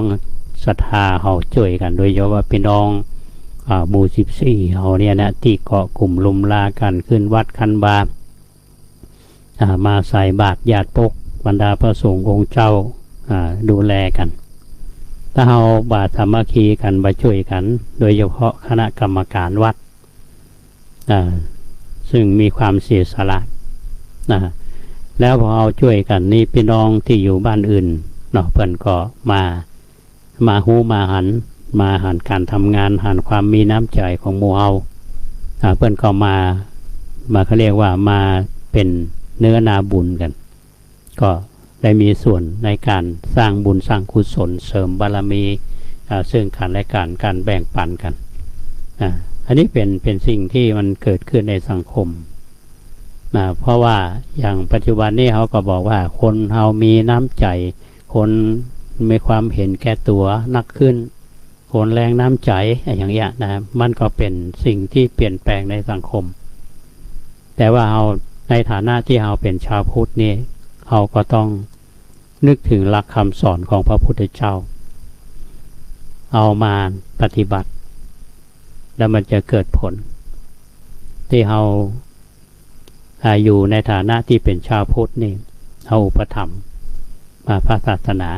ศรัทธาเขาช่วยกันโดยเฉพาะพี่น้องหมู่14เขาเนี่ยนะที่เกาะกลุ่มลุมลากันขึ้นวัดคันบามาใส่บาตรญาติปกบรรดาพระสงฆ์องค์เจ้าดูแลกันถ้าเอาบาตรสามัคคีกันมาช่วยกันโดยเฉพาะคณะกรรมการวัดซึ่งมีความเสียสละแล้วพอเอาช่วยกันนี่พี่น้องที่อยู่บ้านอื่นเนาะเพื่อนก็มาหูมาหันการทำงานหันความมีน้ำใจของหมู่เฮาเพื่อนก็มาเขาเรียกว่ามาเป็นเนื้อนาบุญกันก็ได้มีส่วนในการสร้างบุญสร้างกุศลเสริมบารมีซึ่งกันและการแบ่งปันกันอันนี้เป็นสิ่งที่มันเกิดขึ้นในสังคมเพราะว่าอย่างปัจจุบันนี้เขาก็บอกว่าคนเรามีน้ำใจคนมีความเห็นแก่ตัวนักขึ้นคนแรงน้ำใจอย่างเงี้ยนะมันก็เป็นสิ่งที่เปลี่ยนแปลงในสังคมแต่ว่าเราในฐานะที่เราเป็นชาวพุทธนี่เราก็ต้องนึกถึงหลักคำสอนของพระพุทธเจ้าเอามาปฏิบัติแล้วมันจะเกิดผลที่เราอยู่ในฐานะที่เป็นชาวพุทธนี่เอาอุปถัมภ์มาพระศาสนา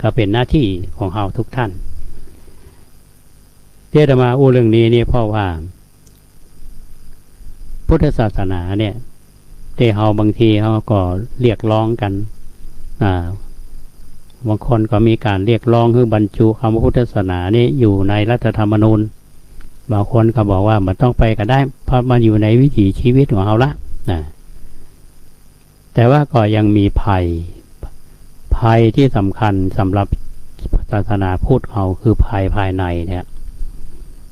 ก็เป็นหน้าที่ของเราทุกท่านที่จะมาอู้เรื่องนี้นี่เพราะว่าพุทธศาสนาเนี่ยที่เราบางทีเขาก็เรียกร้องกัน บางคนก็มีการเรียกร้องให้บรรจุคำพุทธศาสนานี้อยู่ในรัฐธรรมนูญบางคนก็บอกว่ามันต้องไปก็ได้เพราะมันอยู่ในวิถีชีวิตของเราละนะแต่ว่าก็ยังมีภัยที่สำคัญสำหรับศาสนาพุทธเขาคือภัยภายในเนี่ย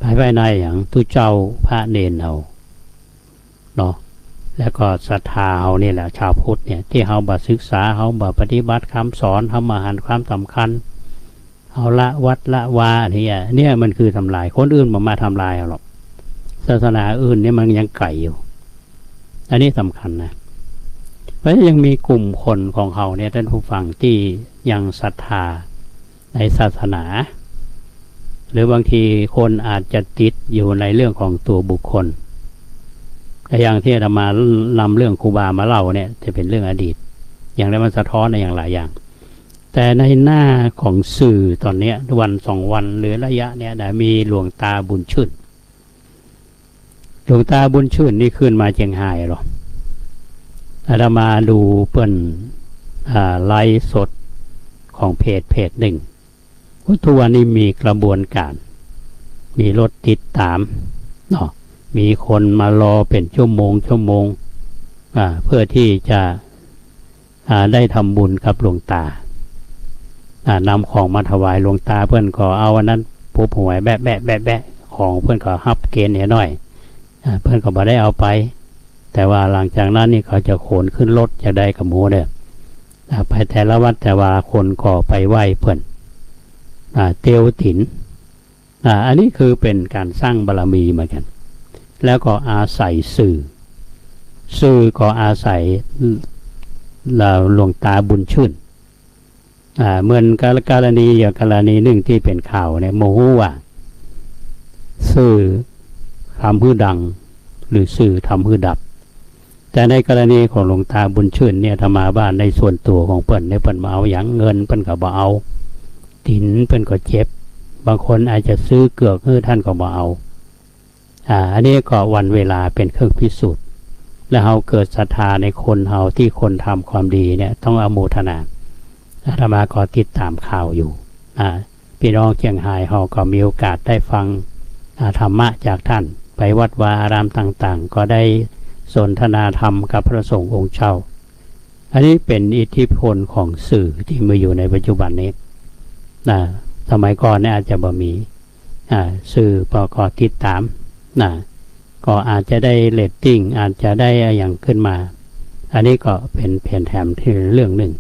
ภัยภายในอย่างทุเจ้าพระเนรเราเนาะแล้วก็ศรัทธาเขานี่แหละชาวพุทธเนี่ยที่เขาบ่ศึกษาเขาบ่ปฏิบัติคำสอนเขามาหันความสำคัญเอาละวัดละวาเนี่ยมันคือทำลายคนอื่นมาทำลายเอาหรอกศาสนาอื่นเนี่ยมันยังไกลอยู่อันนี้สำคัญนะเพราะยังมีกลุ่มคนของเขาเนี่ยท่านผู้ฟังที่ยังศรัทธาในศาสนาหรือบางทีคนอาจจะติดอยู่ในเรื่องของตัวบุคคลแต่อย่างที่อาตมานำเรื่องครูบามาเล่าเนี่ยจะเป็นเรื่องอดีตอย่างไรมันสะท้อนในอย่างหลายอย่างแต่ในหน้าของสื่อตอนนี้วัน2 วันหรือระยะเนี่ยได้มีหลวงตาบุญชื่นหลวงตาบุญชื่นนี่ขึ้นมาเชียงรายหรออาตมาดูเปิ้นไลฟ์สดของเพจหนึ่งทุกวันนี้มีกระบวนการมีรถติดตามเนาะมีคนมารอเป็นชั่วโมงเพื่อที่จะได้ทำบุญกับหลวงตานำของมาถวายหลวงตาเพื่อนก็เอาวันนั้นปุ๊บหวยแบะของเพื่อนก็ฮับเกณฑ์หน่อยเพื่อนก็บ่ได้เอาไปแต่ว่าหลังจากนั้นนี่เขาจะขนขึ้นรถจะได้กับหมูเนี่ยไปแต่ละวัดแต่ว่าคนก็ไปไหว้เพื่อนเตียวถินอันนี้คือเป็นการสร้างบารมีเหมือนกันแล้วก็อาศัยสื่อก็อาศัยหลวงตาบุญชื่นเหมือนกรณีอย่างกรณีหนึ่งที่เป็นข่าวเนี่ยโมโหว่าสื่อทำฮือดังหรือสื่อทำฮือดับแต่ในกรณีของหลวงตาบุญชื่นเนี่ยธรรมาบ้านในส่วนตัวของเปิ้นในเปิ้นมาเอาอย่างเงินเปิ้นก็บ่เอาถินเปิ้นก็เจ็บบางคนอาจจะซื้อเกือกให้ท่านก็บ่เอาอันนี้ก็วันเวลาเป็นเครื่องพิสูจน์และเราเกิดศรัทธาในคนเราที่คนทำความดีเนี่ยต้องอโมทนาอาตมาก็ติดตามข่าวอยู่พี่น้องเชียงรายเราก็มีโอกาสได้ฟังธรรมะจากท่านไปวัดวาอารามต่างๆก็ได้สนทนาธรรมกับพระสงฆ์องค์เจ้าอันนี้เป็นอิทธิพลของสื่อที่มีอยู่ในปัจจุบันนี้สมัยก่อนเนี่ยอาจจะบ่มีสื่อประกอบติดตามก็อาจจะได้เรตติ้งอาจจะได้อย่างขึ้นมาอันนี้ก็เป็นเพียงแถมที่เรื่องหนึ่ง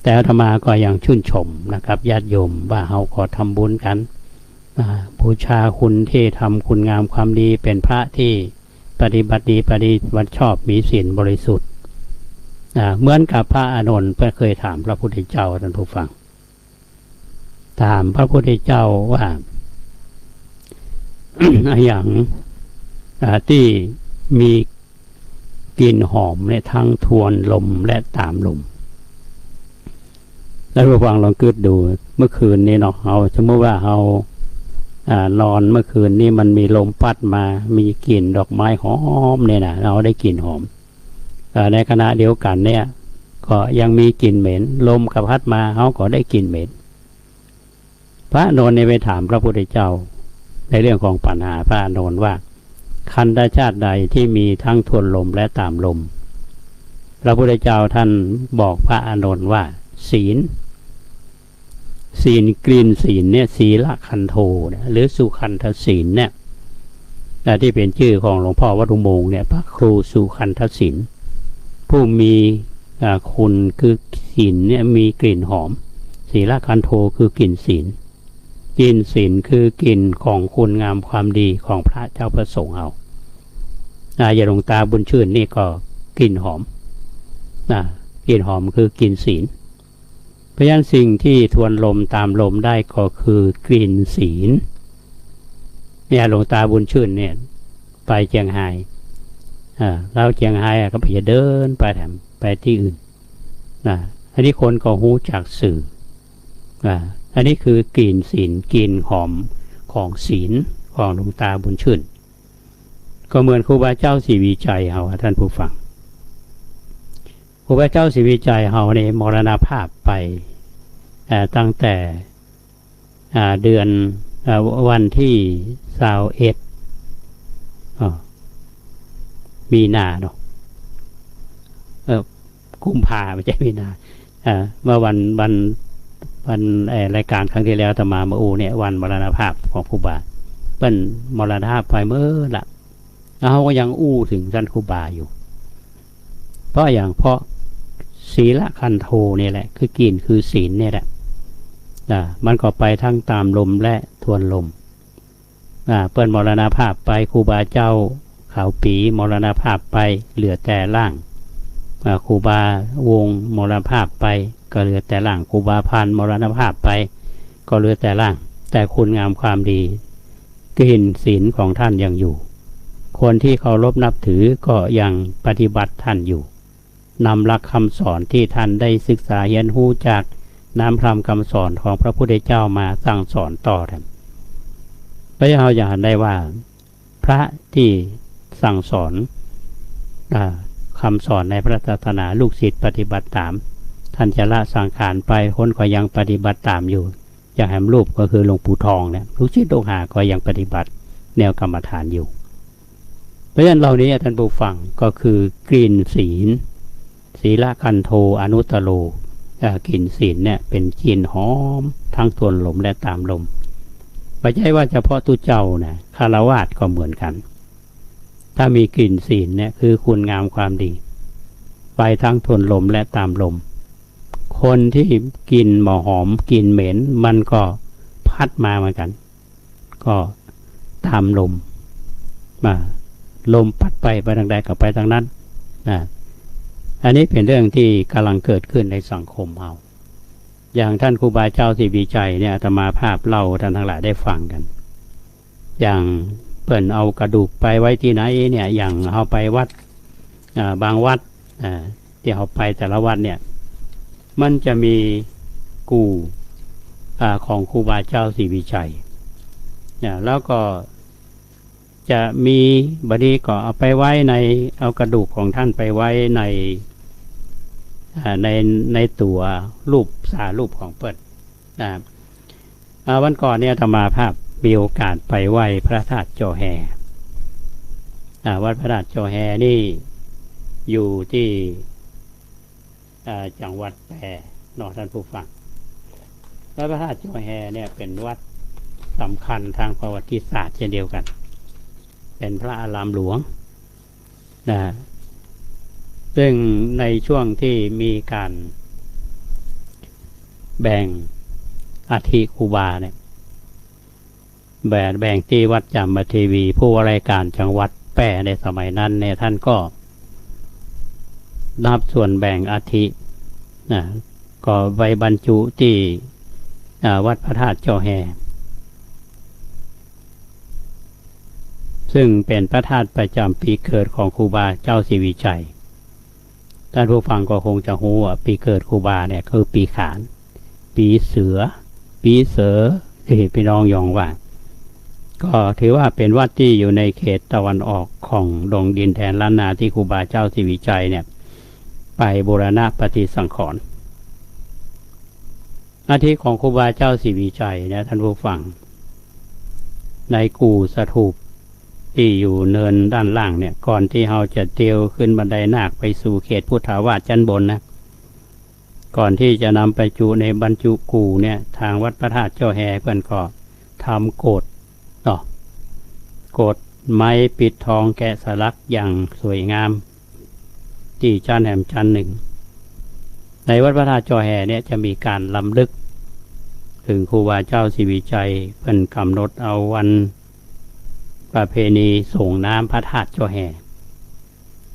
แต่อาตมาก็ยังชื่นชมนะครับญาติโยมว่าเราก็ทำบุญกันบูชาคุณที่ทำคุณงามความดีเป็นพระที่ปฏิบัติดีปฏิบัติชอบมีศีลบริสุทธิ์เหมือนกับพระอานนท์เพื่อเคยถามพระพุทธเจ้าท่านผู้ฟังถามพระพุทธเจ้าว่า อย่างที่มีกลิ่นหอมในทั้งทวนลมและตามลมแล้วผู้ฟังลองคิดดูเมื่อคืนนี้เนาะเอาสมมติว่าเอานอนเมื่อคืนนี้มันมีลมพัดมามีกลิ่นดอกไม้หอมเนี่ยนะเราได้กลิ่นหอมในขณะเดียวกันเนี่ยก็ยังมีกลิ่นเหม็นลมกับพัดมาเขาก็ได้กลิ่นเหม็นพระอานนท์ไปถามพระพุทธเจ้าในเรื่องของปัญหาพระอานนท์ว่าคันธชาติใดที่มีทั้งทวนลมและตามลมพระพุทธเจ้าท่านบอกพระอานนท์ว่าศีลกลิ่นศีลเนี่ยศีลคันโธหรือสุขันธศีลเนี่ยที่เป็นชื่อของหลวงพ่อวัดอุโมงค์เนี่ยพระครูสุขันธศีลผู้มีคุณคือศีลเนี่ยมีกลิ่นหอมศีลคันโธคือกลิ่นศีลกลิ่นศีลคือกลิ่นของคุณงามความดีของพระเจ้าประสงค์เอาอย่าหลวงตาบุญชื่นนี่ก็กลิ่นหอมกลิ่นหอมคือกลิ่นศีลเพราะฉะนั้นสิ่งที่ทวนลมตามลมได้ก็คือกลิ่นศีลเนี่ยหลวงตาบุญชื่นเนี่ยไปเชียงรายเราเชียงรายก็ไปเดินไปที่อื่นอันนี้คนก็หูจากสื่ออันนี้คือกลิ่นศีลกลิ่นหอมของศีลของหลวงตาบุญชื่นก็เหมือนครูบาเจ้าศรีวิจัยเฮาท่านผู้ฟังครูบาเจ้าศรีวิจัยเฮาในมรณภาพไป ตั้งแต่เดือนวันที่21มีนาเนาะกุมภาไม่ใช่มีนาเมื่อวันรายการครั้งที่แล้วอาตมามาเนี่ยวันมรณภาพของครูบาเปิ้นมรณภาพไปเมื่อละเขาก็ยังถึงท่านครูบาอยู่เพราะศีลคันโทนี่แหละคือกินคือศีลเนี่ยแหละมันก็ไปทั้งตามลมและทวนลมเปิ้นมรณภาพไปครูบาเจ้าขาวปีมรณภาพไปเหลือแต่ร่างครูบาวงมรณภาพไปก็เหลือแต่ร่างครูบาพันมรณภาพไปก็เหลือแต่ร่างแต่คุณงามความดีกลิ่นศีลของท่านยังอยู่คนที่เคารพนับถือก็ยังปฏิบัติท่านอยู่นำหลักคำสอนที่ท่านได้ศึกษาเรียนรู้จากน้ำพรำคำสอนของพระพุทธเจ้ามาสั่งสอนต่อท่านพระเจ้าอย่างได้ว่าพระที่สั่งสอนคำสอนในพระศาสนาลูกศิษย์ปฏิบัติตามท่านจะละสังขารไปคนก็ยังปฏิบัติตามอยู่อย่างแห่งรูปก็คือหลวงปู่ทองเนี่ยลูกศิษย์ลูกหาก็ยังปฏิบัติแนวกรรมฐานอยู่เพราะฉะนั้นเหล่านี้ท่านผู้ฟังก็คือกลิ่นศีลศีลคันโทอนุตตโรกลิ่นศีลเนี่ยเป็นกลิ่นหอมทั้งทวนลมและตามลมไม่ใช่ว่าเฉพาะตุเจ้านะคฤหัสถ์ก็เหมือนกันถ้ามีกลิ่นศีลเนี่ยคือคุณงามความดีไปทั้งทวนลมและตามลมคนที่กินหมอหอมกินเหม็นมันก็พัดมาเหมือนกันก็ตามลมมาลมพัดไปทางใดก็ไปทางนั้นอันนี้เป็นเรื่องที่กำลังเกิดขึ้นในสังคมเราอย่างท่านครูบาเจ้าศรีวิชัยเนี่ยอาตมาภาพเล่าท่านทั้งหลายได้ฟังกันอย่างเปิ่นเอากระดูกไปไว้ที่ไหนเนี่ยอย่างเอาไปวัดบางวัดที่เอาไปแต่ละวัดเนี่ยมันจะมีกู่ของครูบาเจ้าศรีวิชัยเนี่ยแล้วก็จะมีบดีก็เอาไปไว้เอากระดูกของท่านไปไว้ในตัวรูปสารูปของเปิดวันก่อนเนี่ยอาตมาภาพมีโอกาสไปไหว้พระธาตุจอแฮวัดพระธาตุจอแฮนี่อยู่ที่จังหวัดแพร่นอกท่านผู้ฟังวัดพระธาตุจอแฮเนี่ยเป็นวัดสำคัญทางประวัติศาสตร์เช่นเดียวกันเป็นพระอารามหลวงซึ่งในช่วงที่มีการแบ่งอาทิครูบาเนี่ยแบ่งที่วัดจามเทวีผู้ว่าราชการจังหวัดแพร่ในสมัยนั้นเนี่ยท่านก็นับส่วนแบ่งอาทิก็ไว้บรรจุที่วัดพระธาตุจอแฮซึ่งเป็นพระธาตุประจำปีเกิดของครูบาเจ้าศรีวิชัยท่านผู้ฟังก็คงจะรู้ว่าปีเกิดครูบาเนี่ยคือปีขานปีเสือปีเสือที่พี่น้องยองว่าก็ถือว่าเป็นวัดที่อยู่ในเขตตะวันออกของดงดินแดนล้านนาที่ครูบาเจ้าศรีวิชัยเนี่ยไปบูรณะปฏิสังขรณ์อาทิของครูบาเจ้าศรีวิชัยเนี่ยท่านผู้ฟังในกู่สถูปที่อยู่เนินด้านล่างเนี่ยก่อนที่เราจะเตียวขึ้นบันไดนาคไปสู่เขตพุทธาวาสชั้นบนนะก่อนที่จะนำไปจุในบรรจุกู่เนี่ยทางวัดพระธาตุเจ้าแฮเพื่อนก็ทำโกฐโกฐไม้ปิดทองแกะสลักอย่างสวยงามที่ชั้นแหมชั้นหนึ่งในวัดพระธาตุเจ้าแฮเนี่ยจะมีการลำลึกถึงครูบาเจ้าศรีวิชัยเพื่อนกำหนดเอาวันประเพณีส่งน้ำพระธาตุเจ้าแฮ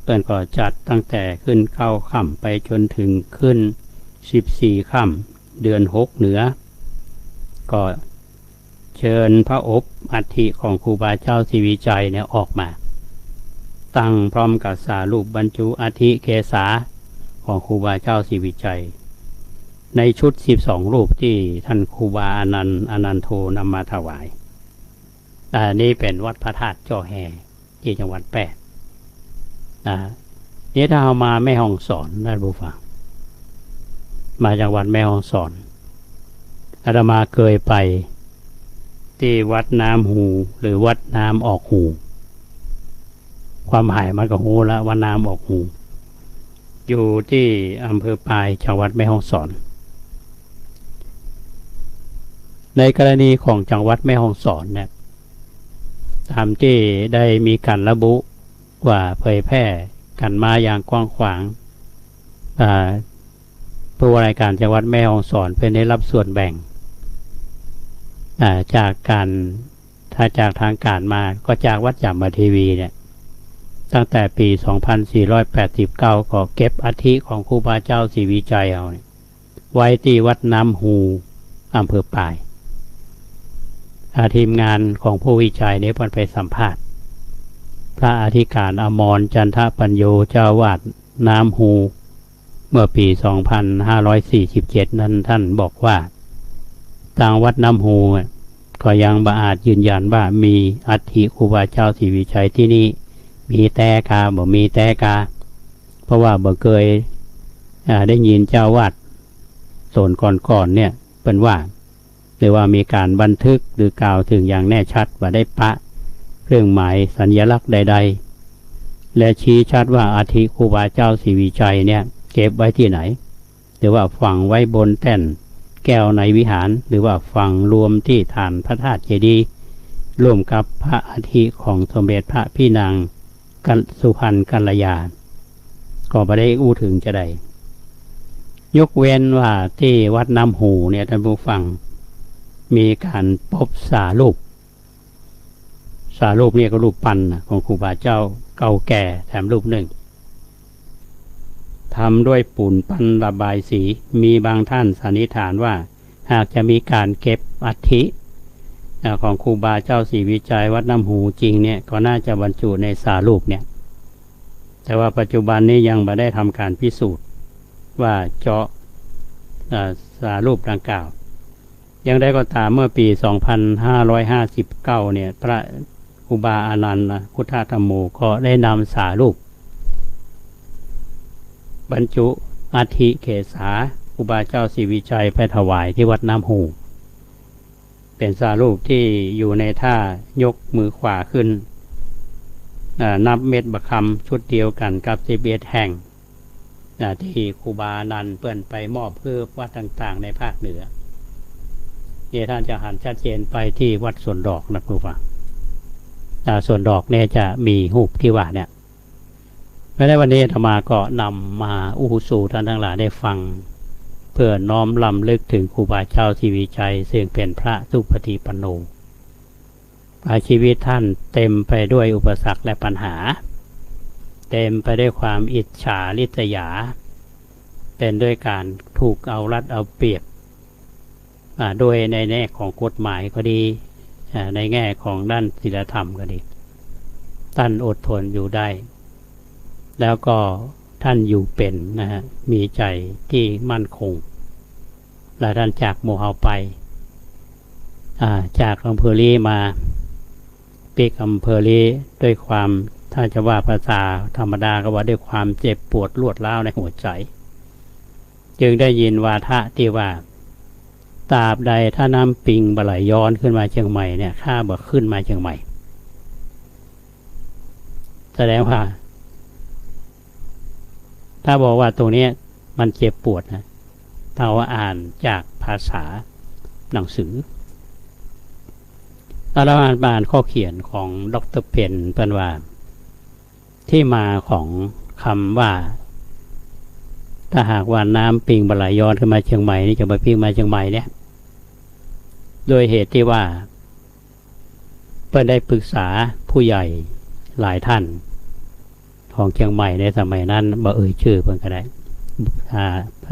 เพื่อนก็จัดตั้งแต่ขึ้นเข้าค่ำไปจนถึงขึ้น14ค่ำเดือน6เหนือก็เชิญพระอบอัฐิของครูบาเจ้าศรีวิชัยเนี่ยออกมาตั้งพร้อมกับสารูปบรรจุอัฐิเกศาของครูบาเจ้าศรีวิชัยในชุด12รูปที่ท่านครูบาอนันโทนำมาถวายนี่เป็นวัดพระธาตุเจ้าแฮที่จังหวัดแพร่นี่ถ้าเอามาแม่ฮ่องสอนท่านผู้ฟังมาจังหวัดแม่ฮ่องสอน อาตมาเคยไปที่วัดน้ำหูหรือวัดน้ำออกหูความหมายมันก็หูแล้ววัดน้ำออกหูอยู่ที่อำเภอปายจังหวัดแม่ฮ่องสอนในกรณีของจังหวัดแม่ฮ่องสอนเนี่ยตามที่ได้มีการระบุว่าเผยแพร่กันมาอย่างกว้างขวางผู้ว่าราชการจังหวัดแม่ฮ่องสอนเป็นได้รับส่วนแบ่งจากการถ้าจากทางการมาก็จากวัดจามทีวีเนี่ยตั้งแต่ปี 2489 ก็เก็บอัฐิของครูบาเจ้าศรีวิชัยเอาไว้ที่วัดน้ำหูอำเภอปายทีมงานของผู้วิจัยได้ไปสัมภาษณ์พระอธิการอมรจันทปัญโยเจ้าวาดน้ำหูเมื่อปี 2547 นั้นท่านบอกว่าทางวัดน้ำหูก็ยังบ่อาจยืนยันว่ามีอัฐิครูบาเจ้าศรีวิชัยที่นี่มีแต่กาบ่มีแต่กาเพราะว่าบ่เคยได้ยินเจ้าวาดโซนก่อนเนี่ยเป็นว่าหรือว่ามีการบันทึกหรือกล่าวถึงอย่างแน่ชัดว่าได้ปะเครื่องหมายสัญลักษณ์ใดๆและชี้ชัดว่าอัฐิครูบาเจ้าศรีวิชัยเนี่ยเก็บไว้ที่ไหนหรือว่าฝังไว้บนแท่นแก้วในวิหารหรือว่าฝังรวมที่ฐานพระธาตุเจดีย์ร่วมกับพระอัฐิของสมเด็จพระพี่นางสุพรรณกัลยาก็ไม่ได้อู้ถึงจะได้ยกเว้นว่าที่วัดน้ำหูเนี่ยท่านผู้ฟังมีการพบสารูปเนี่ยก็รูปปั้นของครูบาเจ้าเก่าแก่แถมรูปหนึ่งทำด้วยปูนปั้นระบายสีมีบางท่านสันนิษฐานว่าหากจะมีการเก็บอัฐิของครูบาเจ้าศรีวิชัยวัดน้ำหูจริงเนี่ยก็น่าจะบรรจุในสารูปเนี่ยแต่ว่าปัจจุบันนี้ยังไม่ได้ทำการพิสูจน์ว่าเจาะสารูปดังกล่าวยังได้ก็ตามเมื่อปี 2559 เนี่ยพระครูบาอานันต์พุทธธรรมโมก็ได้นำสารูปบรรจุอัฐิเกศาครูบาเจ้าศรีวิชัยไปถวายที่วัดน้ำหูเป็นสารูปที่อยู่ในท่ายกมือขวาขึ้นนับเม็ดประคำชุดเดียวกันกับ11 แห่งที่ครูบาอานันต์เปิ้นไปมอบเพื่อวัดต่างๆในภาคเหนือเนี่ยท่านจะหันชัดเจนไปที่วัดสวนดอกนะครูฟังสวนดอกเนี่ยจะมีรูปที่ว่าเนี่ยและในวันนี้อาตมาก็นำมาอู้สู่ท่านทั้งหลายได้ฟังเพื่อน้อมรำลึกถึงครูบาเจ้าศรีวิชัยซึ่งเป็นพระสุปฏิปันโนชีวิตท่านเต็มไปด้วยอุปสรรคและปัญหาเต็มไปด้วยความอิจฉาริษยาเป็นด้วยการถูกเอารัดเอาเปรียบโดยในแง่ของกฎหมายก็ดีในแง่ของด้านศีลธรรมก็ดีท่านอดทนอยู่ได้แล้วก็ท่านอยู่เป็นนะฮะมีใจที่มั่นคงและท่านจากโมเฮาไปจากอำเภอลีมาปีกอำเภอลีด้วยความถ้าจะว่าภาษาธรรมดาก็ว่าด้วยความเจ็บปวดรวดร้าวในหัวใจจึงได้ยินวาทะที่ว่าตราบใดถ้าน้ำปิงบ่ไหลย้อนขึ้นมาเชียงใหม่เนี่ยข้าบ่ขึ้นมาเชียงใหม่แสดงว่าถ้าบอกว่าตรงนี้มันเจ็บปวดนะถ้าว่าอ่านจากภาษาหนังสือเราอ่านข้อเขียนของดร.เพนเปิ้นว่าที่มาของคำว่าถ้าหากว่าน้ำปิงบ่ไหลย้อนขึ้นมาเชียงใหม่นี่จะไปปิงมาเชียงใหม่เนี่ยโดยเหตุที่ว่าเปิ้นได้ปรึกษาผู้ใหญ่หลายท่านของเชียงใหม่ในสมัยนั้นบ่เอ่ยชื่อเพิ่นก็ได้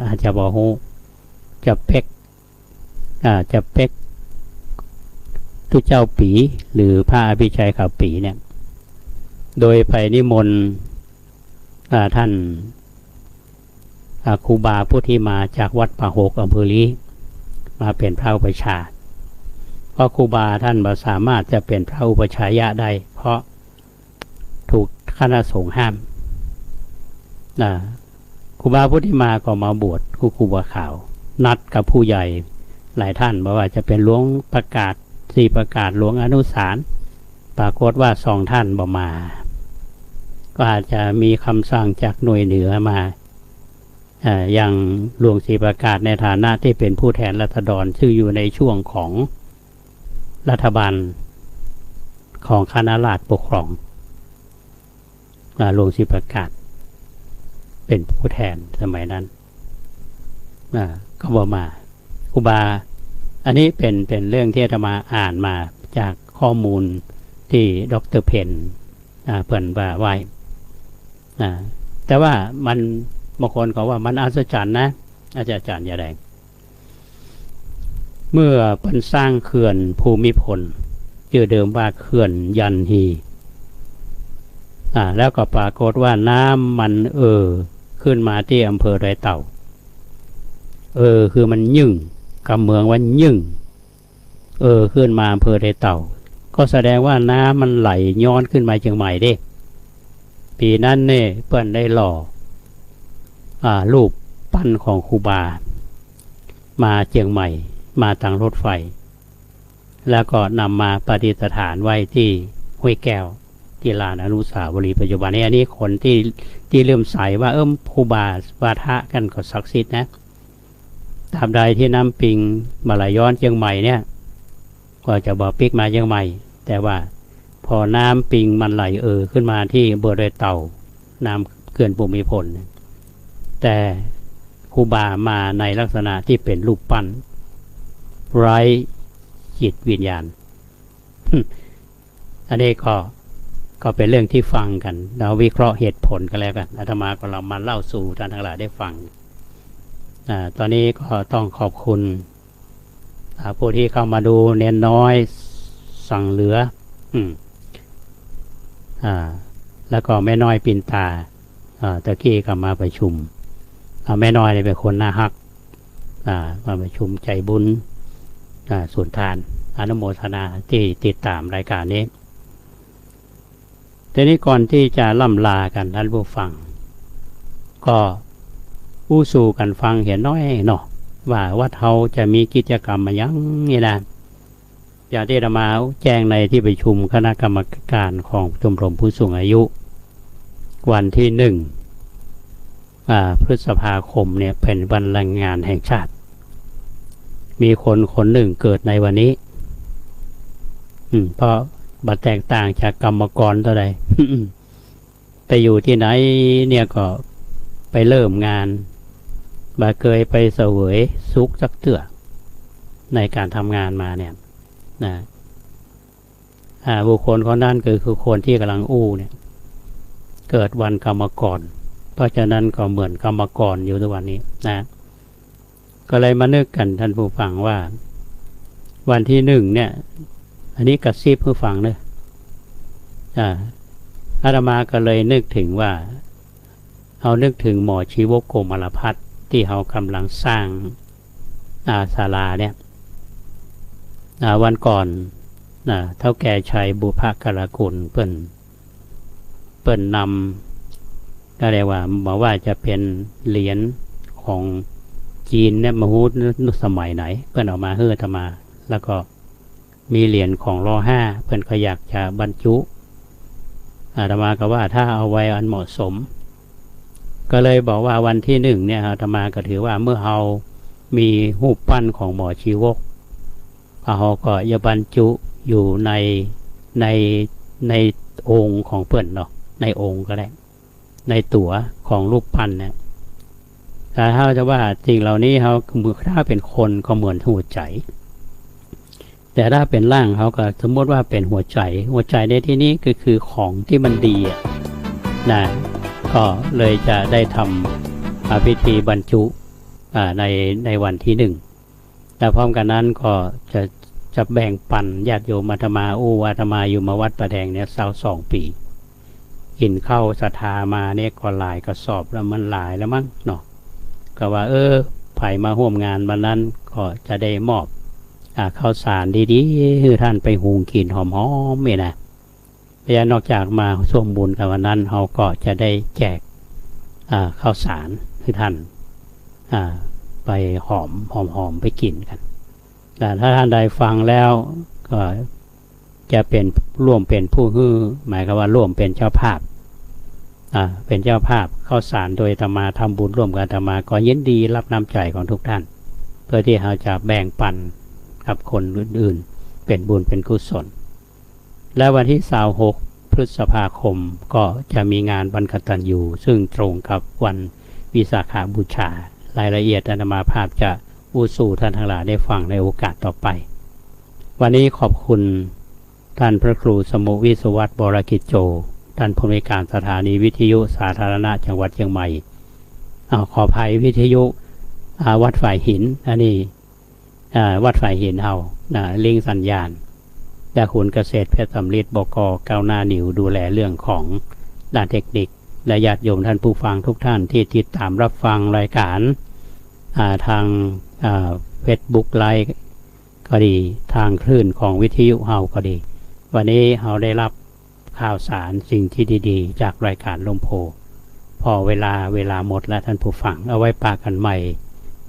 อาจจะบ่ฮู้จะเป็กทุเจ้าปีหรือพระอภิชัยขาวปีเนี่ยโดยไปนิมนต์ท่านครูบาผู้ที่มาจากวัดป่าหกอำเภอลีมาเป็นพระอุปัชฌาย์เพราะครูบาท่านบ่สามารถจะเป็นพระอุปัชฌายะได้เพราะถูกคณะสงฆ์ห้ามครูบาผู้ที่มาก็มาบวชครูบาขาวนัดกับผู้ใหญ่ หลายท่านบอกว่าจะเป็นหลวงประกาศ4ประกาศหลวงอนุสารปรากฏว่า2ท่านบ่มาก็อาจจะมีคำสั่งจากหน่วยเหนือมาอย่างหลวง4ประกาศในฐานะที่เป็นผู้แทนราษฎรซึ่งอยู่ในช่วงของรัฐบาลของคณะราษฎรปกครองหลวง4ประกาศเป็นผู้แทนสมัยนั้นก็บอกมาครูบาอันนี้เป็นเรื่องที่อาตมาอ่านมาจากข้อมูลที่ดร.เพนเพิ่นว่าไว้แต่ว่ามันบางคนเขาว่ามันอัศจรรย์นะอาจารย์อย่าแดงเมื่อเพิ่นสร้างเขื่อนภูมิพลชื่อเดิมว่าเขื่อนยันฮีแล้วก็ปรากฏว่าน้ำมันขึ้นมาที่อำเภอดอยเต่าคือมันยึ่งกับเมืองว่ายึ่งขึ้นมาอำเภอดอยเต่าก็แสดงว่าน้ำมันไหลย้อนขึ้นมาเชียงใหม่เด้ปีนั้นเนี่ยเปิ้นได้หล่อรูปปั้นของครูบามาเชียงใหม่มาทางรถไฟแล้วก็นำมาประดิษฐานไว้ที่ห้วยแก้วที่ลานอนุสาวรีย์ปัจจุบันนี้อันนี้คนที่เริ่มใส่ว่าครูบาวาทะกันก็ศักดิ์สิทธิ์นะตามใดที่น้ำปิงมาไหลย้อนเชียงใหม่เนี่ยก็จะบอกปิกมาเชียงใหม่แต่ว่าพอน้ำปิงมันไหลขึ้นมาที่อำเภอดอยเต่าน้ำเขื่อนภูมิพลแต่ครูบามาในลักษณะที่เป็นรูปปั้นไร้จิตวิญญาณ อันนี้ก็เป็นเรื่องที่ฟังกันเราวิเคราะห์เหตุผลกันแล้วกันอาตมาก็เรามาเล่าสู่ท่านทั้งหลายได้ฟังตอนนี้ก็ต้องขอบคุณผู้ที่เข้ามาดูเน้นน้อยสั่งเหลือแล้วก็แม่น้อยปินตาตะกี้ก็มาประชุมแม่น้อยเป็นคนน่าฮักมาประชุมใจบุญส่วนทานอนุโมทนาที่ติดตามรายการนี้ทีนี้ก่อนที่จะล่ำลากันท่านผู้ฟังก็ผู้สู่กันฟังเห็นน้อยเนาะว่าวัดเฮาจะมีกิจกรรมมายังนี่นะอย่าได้มาแจ้งในที่ประชุมคณะกรรมการของชมรมผู้สูงอายุวันที่1 พฤษภาคมเนี่ยเป็นวันแรงงานแห่งชาติมีคนหนึ่งเกิดในวันนี้เพราะบัดแตกต่างจากกรรมกรเท่าใด ไปอยู่ที่ไหนเนี่ยก็ไปเริ่มงานบ่เคยไปเสวยสุขสักเถื่อในการทำงานมาเนี่ยนะบุคคลคนนั้นคือคนที่กำลังเนี่ยเกิดวันกรรมกรเพราะฉะนั้นก็เหมือนกรรมกรอยู่ทุกวันนี้นะก็เลยมานึกกันท่านผู้ฟังว่าวันที่1เนี่ยอันนี้กระซิบผู้ฟังเลยอาตมาก็เลยนึกถึงว่าเอานึกถึงหมอชีวกโกมลพัฒน์ที่เขากำลังสร้างศาลาเนี่ยวันก่อนเท่าแก่ชัยบุพกรกุลเปิ้นนำก็เรียกว่าบอกว่าจะเป็นเหรียญของจีนเนี่ยมาฮู้สมัยไหนเปิ้นออกมาเฮือธรรมาแล้วก็มีเหรียญของร.5เพิ่นก็อยากจะบรรจุอาตมาก็ว่าถ้าเอาไว้อันเหมาะสมก็เลยบอกว่าวันที่1เนี่ยอาตมาก็ถือว่าเมื่อเรามีรูปปั้นของหมอชีวกเราก็จะบรรจุอยู่ในองค์ของเพิ่นเนาะในองค์ก็ได้ในตั๋วของรูปปั้นเนี่ยแต่ถ้าจะว่าสิ่งเหล่านี้เขาถ้าเป็นคนก็เหมือนหัวใจแต่ถ้าเป็นร่างเขาก็สมมติว่าเป็นหัวใจในที่นี้ก็คือของที่มันดีนะก็เลยจะได้ทำพิธีบรรจุในวันที่1แต่พร้อมกันนั้นก็จะแบ่งปันญาติโยมอาตมาอาตมาอยู่มาวัดประแดงเนี่ย22 ปีกินข้าวศรัทธามาเนี่ยก็หลายกระสอบแล้วมันหลายแล้วมั้งเนาะก็ว่าไผมาร่วมงานวันนั้นก็จะได้มอบข้าวสารดีๆให้ท่านไปหุงกินหอมๆนี่นะและนอกจากมาร่วมบุญกับวันนั้นเราก็จะได้แจกข้าวสารให้ท่านไปหอมไปกินกัน แต่ถ้าท่านใดฟังแล้วก็จะเป็นร่วมเป็นผู้ฮื้อหมายความว่าร่วมเป็นเจ้าภาพเป็นเจ้าภาพเข้าสารโดยอาตมาทำบุญร่วมกับอาตมาก็ยินดีรับน้ำใจของทุกท่านเพื่อที่เราจะแบ่งปันกับคนอื่นๆเป็นบุญเป็นกุศลและวันที่26พฤษภาคมก็จะมีงานวันกตัญญูซึ่งตรงกับวันวิสาขบูชารายละเอียดอาตมาภาพจะอุสู่ท่านทั้งหลายได้ฟังในโอกาสต่อไปวันนี้ขอบคุณท่านพระครูสมุวิศวัตรบรกิจโจท่านผู้อำนวยการสถานีวิทยุสาธารณะจังหวัดเชียงใหม่ขออภัยวิทยุวัดฝ่ายหินอันนี้วัดฝ่ายหินเฮาลิงสัญญาณและคุณเกษตรเพชรสำลิดบกก้าวหน้าหนิวดูแลเรื่องของด้านเทคนิคและญาติโยมท่านผู้ฟังทุกท่านที่ติดตามรับฟังรายการทางFacebook ไลฟ์ก็ดีทางคลื่นของวิทยุเฮาก็ดีวันนี้เฮาได้รับข่าวสารสิ่งที่ดีๆจากรายการลมโพพอเวลาหมดแล้วท่านผู้ฟังเอาไว้ปากันใหม่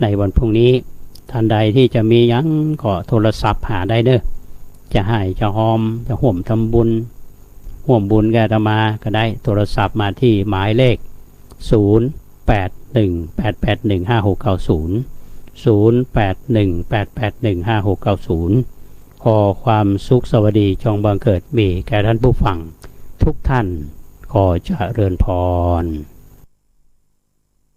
ในวันพรุ่งนี้ท่านใดที่จะมียังก็โทรศัพท์หาได้เด้อจะให้จะหอมจะห่วมทำบุญห่วมบุญกับอาตมาก็ได้โทรศัพท์มาที่หมายเลข0818815690 ขอความสุขสวัสดีจงบังเกิดมีแก่ท่านผู้ฟังทุกท่านขอเจริญพร